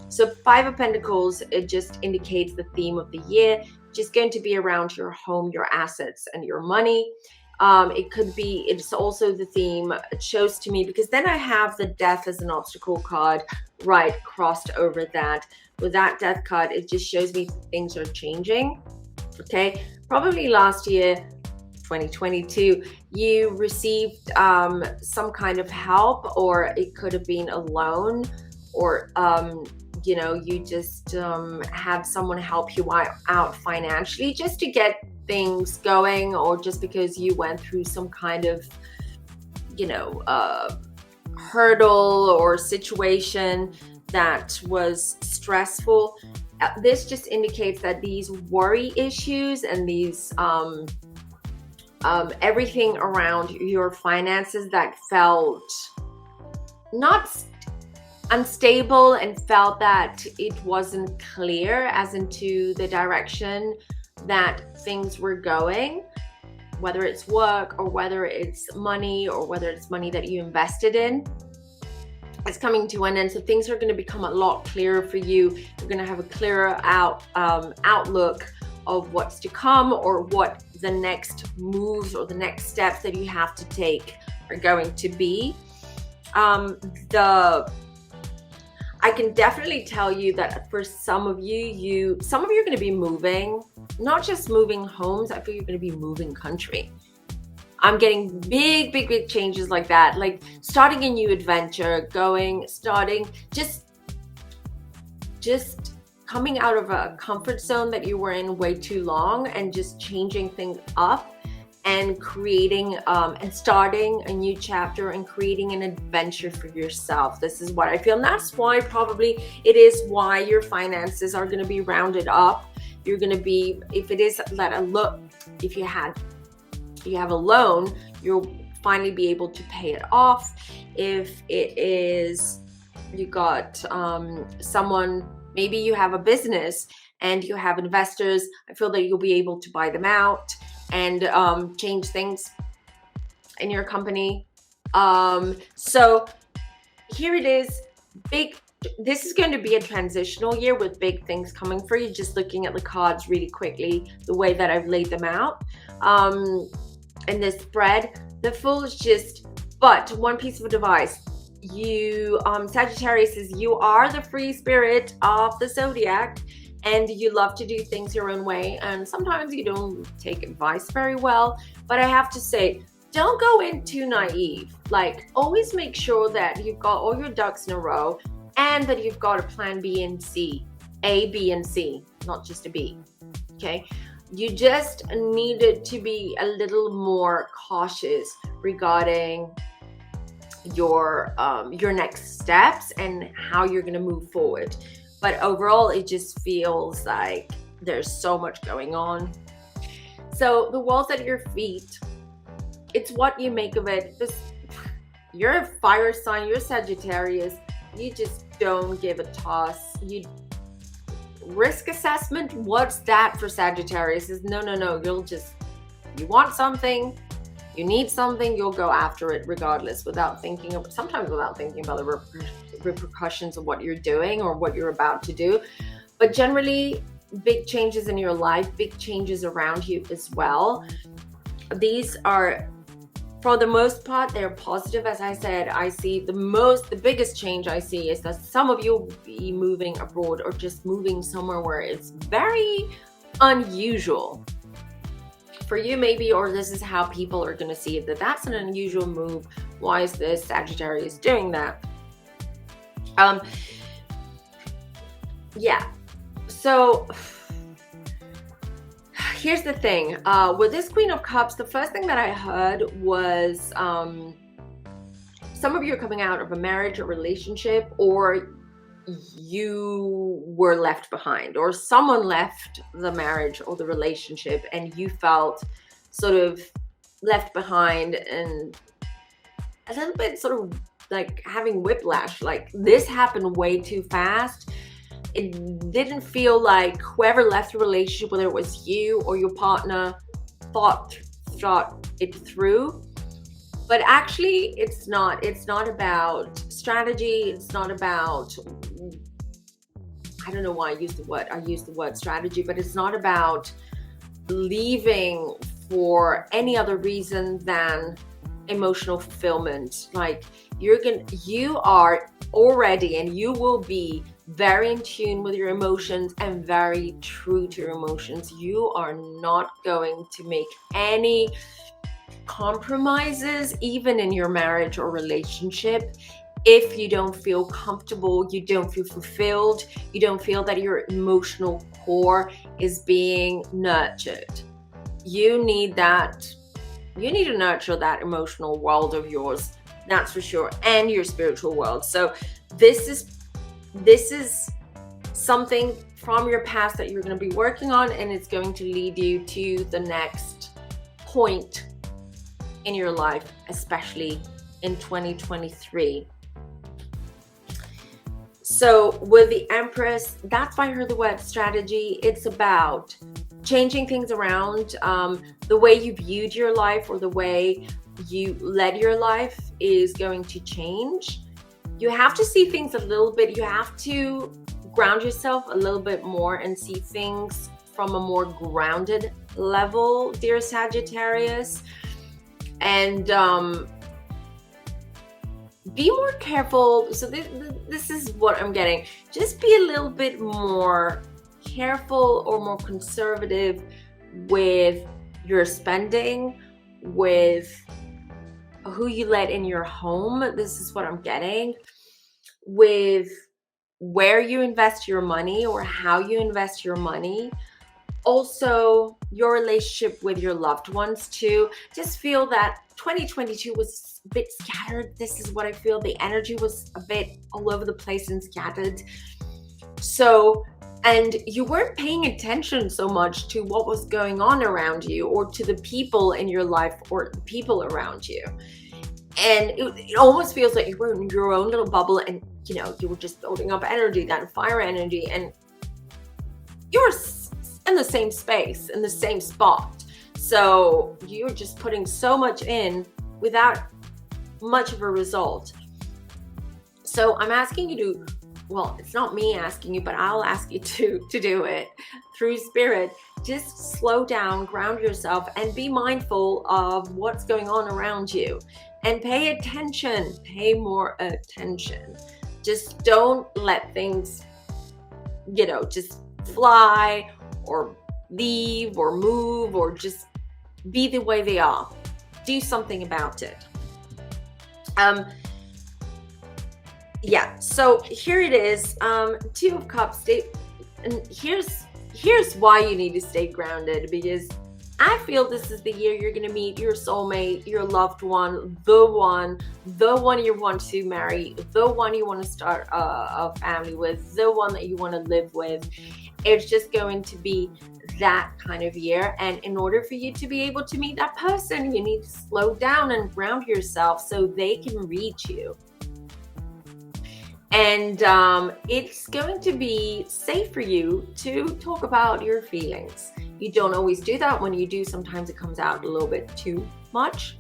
So 5 of Pentacles, it just indicates the theme of the year. Just going to be around your home, your assets, and your money. It's also the theme it shows to me, because then I have the Death as an obstacle card right crossed over that. With that Death card, it just shows me things are changing. Okay, probably last year, 2022, you received some kind of help, or it could have been a loan, or you just had someone help you out financially just to get things going, or just because you went through some kind of hurdle or situation that was stressful. This just indicates that these worry issues and these everything around your finances that felt not unstable and felt that it wasn't clear as into the direction that things were going, whether it's work or whether it's money or whether it's money that you invested in, it's coming to an end. So things are going to become a lot clearer for you. You're going to have a clearer outlook of what's to come, or what the next moves or the next steps that you have to take are going to be. I can definitely tell you that for some of you, some of you are going to be moving, not just moving homes. I feel you're going to be moving country. I'm getting big changes like that, like starting a new adventure, just coming out of a comfort zone that you were in way too long, and just changing things up and creating and starting a new chapter and creating an adventure for yourself. This is what I feel, and that's why probably it is why your finances are going to be rounded up. You're going to be, if it is if you have a loan, you'll finally be able to pay it off. If it is, you got someone, maybe you have a business and you have investors, I feel that you'll be able to buy them out and change things in your company. So here it is, this is going to be a transitional year with big things coming for you. Just looking at the cards really quickly, the way that I've laid them out in this spread, the Fool is just, but one piece of advice. You, Sagittarius, is you are the free spirit of the zodiac, and you love to do things your own way, and sometimes you don't take advice very well. But I have to say, don't go in too naive. Like, always make sure that you've got all your ducks in a row, and that you've got a plan B and C, A, B, and C, not just a B. Okay, you just needed to be a little more cautious regarding your next steps and how you're going to move forward. But overall, it just feels like there's so much going on. So the world's at your feet. It's what you make of it. You're a fire sign, you're Sagittarius. You just don't give a toss. Risk assessment, what's that for Sagittarius? Is no. You want something, you need something, you'll go after it regardless, sometimes without thinking about the repercussions of what you're doing or what you're about to do. But generally, big changes in your life, big changes around you as well. These are, for the most part, they're positive. As I said, I see the biggest change I see is that some of you will be moving abroad, or just moving somewhere where it's very unusual for you, maybe, or this is how people are going to see it, that's an unusual move. Why is this Sagittarius doing that? Yeah. So here's the thing. With this Queen of Cups, the first thing that I heard was some of you are coming out of a marriage or relationship, or you were left behind, or someone left the marriage or the relationship and you felt sort of left behind and a little bit sort of like having whiplash. Like, this happened way too fast. It didn't feel like whoever left the relationship, whether it was you or your partner, thought it through. But actually, it's not about strategy. It's not about, I don't know why I used the word strategy, but it's not about leaving for any other reason than emotional fulfillment. Like, you are already, and you will be very in tune with your emotions and very true to your emotions. You are not going to make any compromises, even in your marriage or relationship, if you don't feel comfortable, you don't feel fulfilled, you don't feel that your emotional core is being nurtured. You need to nurture that emotional world of yours, that's for sure, and your spiritual world. So this is something from your past that you're going to be working on, and it's going to lead you to the next point in your life, especially in 2023. So with the Empress, that's why I heard the word strategy. It's about changing things around. The way you viewed your life or the way you led your life is going to change. You have to see things a little bit, you have to ground yourself a little bit more and see things from a more grounded level, dear Sagittarius. And be more careful. So this is what I'm getting. Just be a little bit more careful or more conservative with your spending, with who you let in your home. This is what I'm getting. With where you invest your money or how you invest your money. Also, your relationship with your loved ones too. Just feel that 2022 was a bit scattered. This is what I feel. The energy was a bit all over the place and scattered. So, and you weren't paying attention so much to what was going on around you or to the people in your life or the people around you. And it almost feels like you were in your own little bubble and, you know, you were just building up energy, that fire energy, and you're in the same space, in the same spot. So you're just putting so much in without much of a result. So I'm asking you to, well, it's not me asking you, but I'll ask you to do it through spirit. Just slow down, ground yourself, and be mindful of what's going on around you. And pay attention, pay more attention. Just don't let things, you know, just fly or leave or move or just be the way they are. Do something about it. Yeah, so here it is. Two of Cups. And here's why you need to stay grounded, because I feel this is the year you're going to meet your soulmate, your loved one, the one you want to marry, the one you want to start a family with, the one that you want to live with. It's just going to be that kind of year. And in order for you to be able to meet that person, you need to slow down and ground yourself so they can reach you. And it's going to be safe for you to talk about your feelings. You don't always do that. When you do, sometimes it comes out a little bit too much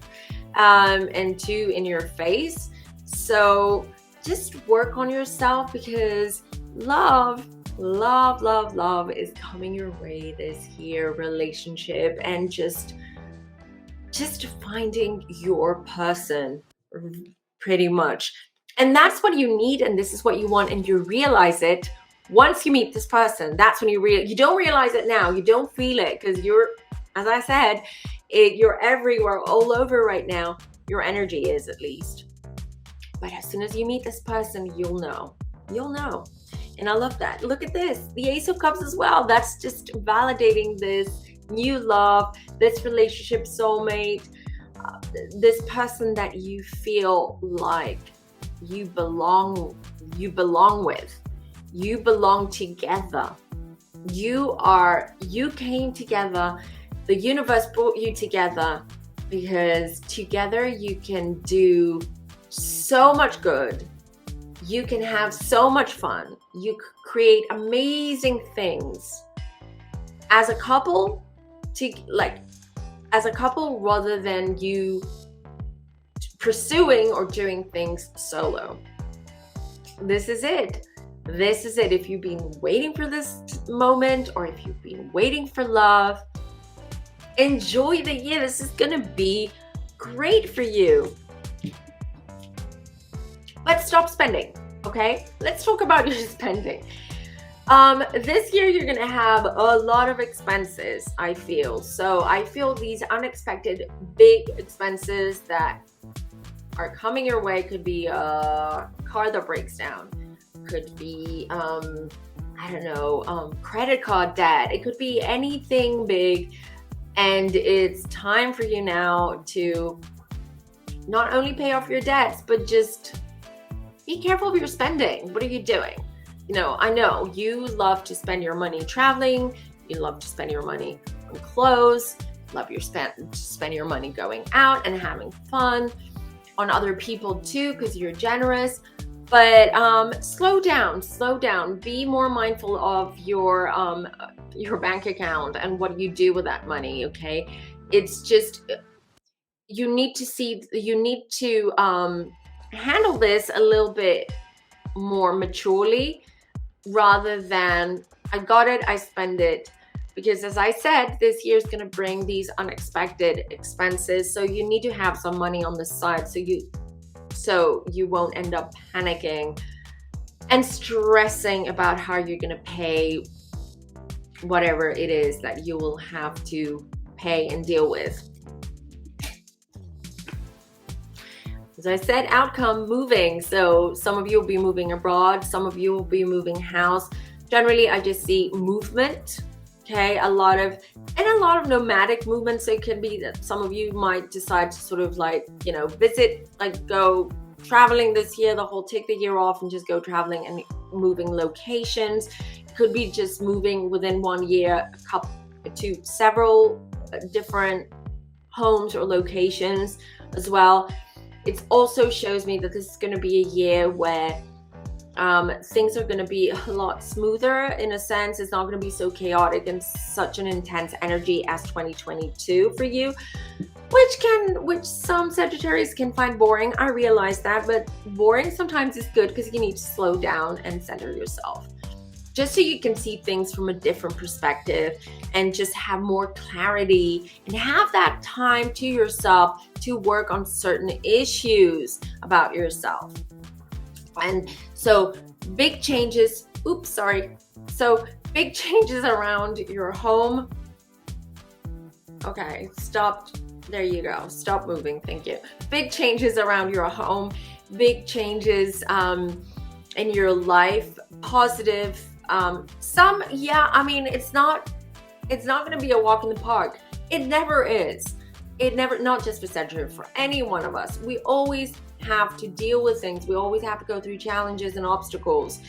and too in your face. So just work on yourself, because love is coming your way this year. Relationship and just finding your person, pretty much. And that's what you need, and this is what you want, and you realize it once you meet this person. That's when you don't realize it now. You don't feel it because you're, as I said, you're everywhere, all over right now. Your energy is, at least. But as soon as you meet this person, you'll know. And I love that. Look at this, the Ace of Cups as well. That's just validating this new love, this relationship, soulmate, this person that you feel like you belong with. You belong together. You came together. The universe brought you together because together you can do so much good. You can have so much fun. You create amazing things as a couple, rather than you pursuing or doing things solo. This is it. If you've been waiting for this moment, or if you've been waiting for love, enjoy the year. This is gonna be great for you. Let's stop spending, okay? Let's talk about your spending. This year you're gonna have a lot of expenses, I feel. So I feel these unexpected big expenses that are coming your way. Could be a car that breaks down, could be credit card debt. It could be anything big, and it's time for you now to not only pay off your debts, but just be careful of your spending. What are you doing? You know, I know you love to spend your money traveling, you love to spend your money on clothes, love to spend your money going out and having fun, on other people too, because you're generous. But slow down. Be more mindful of your your bank account and what you do with that money. Okay, it's just, you need to handle this a little bit more maturely, rather than I got it, I spend it. Because as I said, this year is going to bring these unexpected expenses, so you need to have some money on the side so you won't end up panicking and stressing about how you're going to pay whatever it is that you will have to pay and deal with. As I said, outcome, moving. So some of you will be moving abroad, some of you will be moving house. Generally, I just see movement. Okay, a lot of nomadic movements. So it can be that some of you might decide to sort of like, you know, visit, like go traveling this year, take the year off and just go traveling and moving locations. It could be just moving within 1 year, to several different homes or locations as well. It also shows me that this is going to be a year where things are going to be a lot smoother. In a sense, it's not going to be so chaotic and such an intense energy as 2022 for you, which some Sagittarius can find boring. I realize that, but boring sometimes is good because you need to slow down and center yourself, just so you can see things from a different perspective and just have more clarity and have that time to yourself to work on certain issues about yourself. And so big changes, so big changes around your home. Okay, stop. There you go. Stop moving. Thank you. Big changes around your home, big changes in your life, positive. I mean, it's not going to be a walk in the park. It never is. Not just for Sagittarius, for any one of us. We always have to deal with things. We always have to go through challenges and obstacles.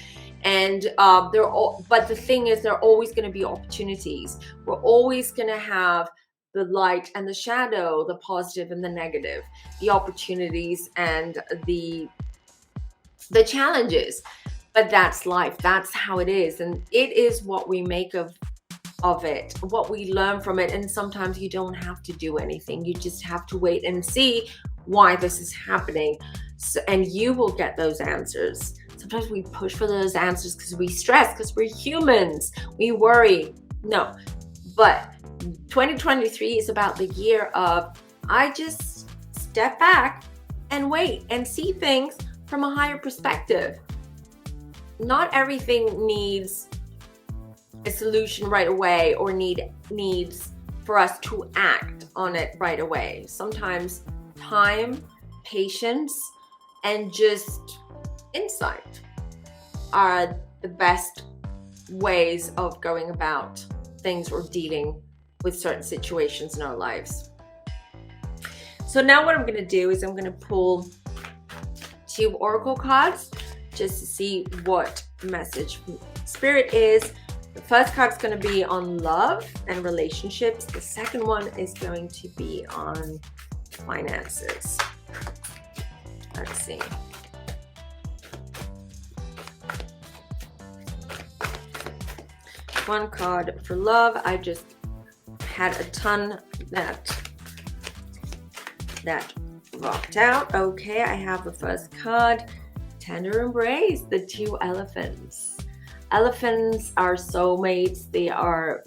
And but the thing is, there are always going to be opportunities. We're always going to have the light and the shadow, the positive and the negative, the opportunities and the challenges. But that's life. That's how it is. And it is what we make of it, what we learn from it. And sometimes you don't have to do anything. You just have to wait and see why this is happening. And you will get those answers. Sometimes we push for those answers because we stress, because we're humans. We worry. No. But 2023 is about the year of, I just step back and wait and see things from a higher perspective. Not everything needs a solution right away or needs for us to act on it right away. Sometimes time, patience, and just insight are the best ways of going about things or dealing with certain situations in our lives. So now what I'm going to do is I'm going to pull 2 oracle cards just to see what message Spirit is. The first card is going to be on love and relationships. The second one is going to be on finances. Let's see. One card for love. I just had a ton that rocked out. Okay, I have the first card. Tender embrace, the 2 elephants. Elephants are soulmates. They are,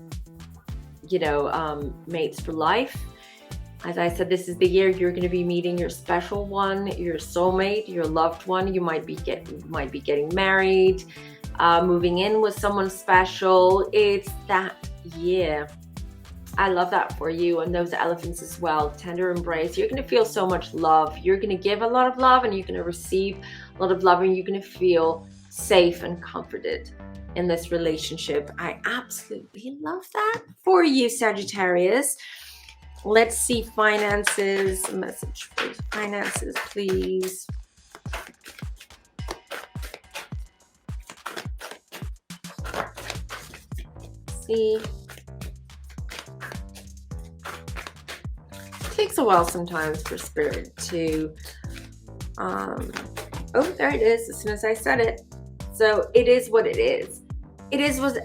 mates for life. As I said, this is the year you're going to be meeting your special one, your soulmate, your loved one. You might be getting married, moving in with someone special. It's that year. I love that for you and those elephants as well. Tender embrace. You're going to feel so much love. You're going to give a lot of love and you're going to receive a lot of love, and you're going to feel safe and comforted in this relationship. I absolutely love that for you, Sagittarius. Let's see finances. A message for finances, please. See. It takes a while sometimes for Spirit to oh, there it is, as soon as I said it. So it is what it is. It is what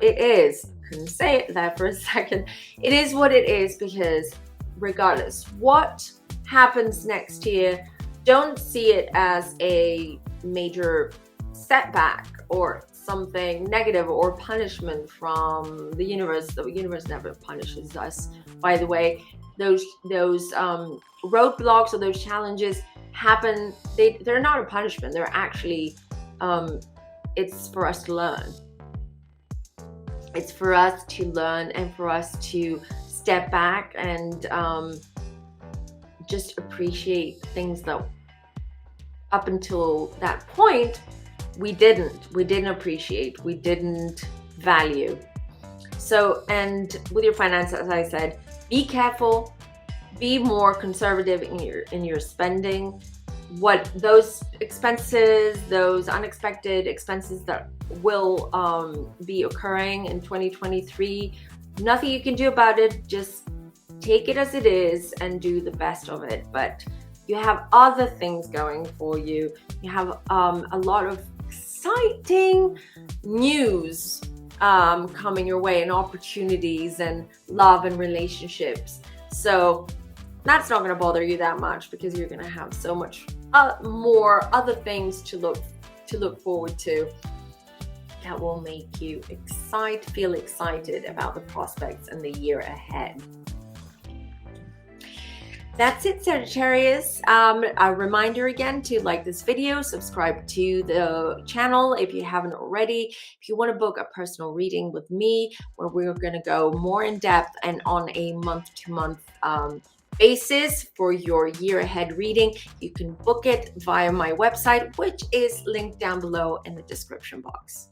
it is. Couldn't say it there for a second. It is what it is, because regardless what happens next year, don't see it as a major setback or something negative or punishment from the universe. The universe never punishes us, by the way. Those roadblocks or those challenges happen. They're not a punishment. They're actually it's for us to learn. It's for us to learn and for us to step back and just appreciate things that up until that point we didn't appreciate, we didn't value. So, and with your finances, as I said, be careful, be more conservative in your spending. What those expenses, those unexpected expenses that will be occurring in 2023, nothing you can do about it. Just take it as it is and do the best of it. But you have other things going for you. You have a lot of exciting news coming your way, and opportunities and love and relationships. So that's not going to bother you that much, because you're going to have so much more other things to look forward to that will make you feel excited about the prospects and the year ahead. That's it, Sagittarius. A reminder again to like this video, subscribe to the channel if you haven't already. If you want to book a personal reading with me, where we're going to go more in depth and on a month-to-month basis for your year ahead reading, you can book it via my website, which is linked down below in the description box.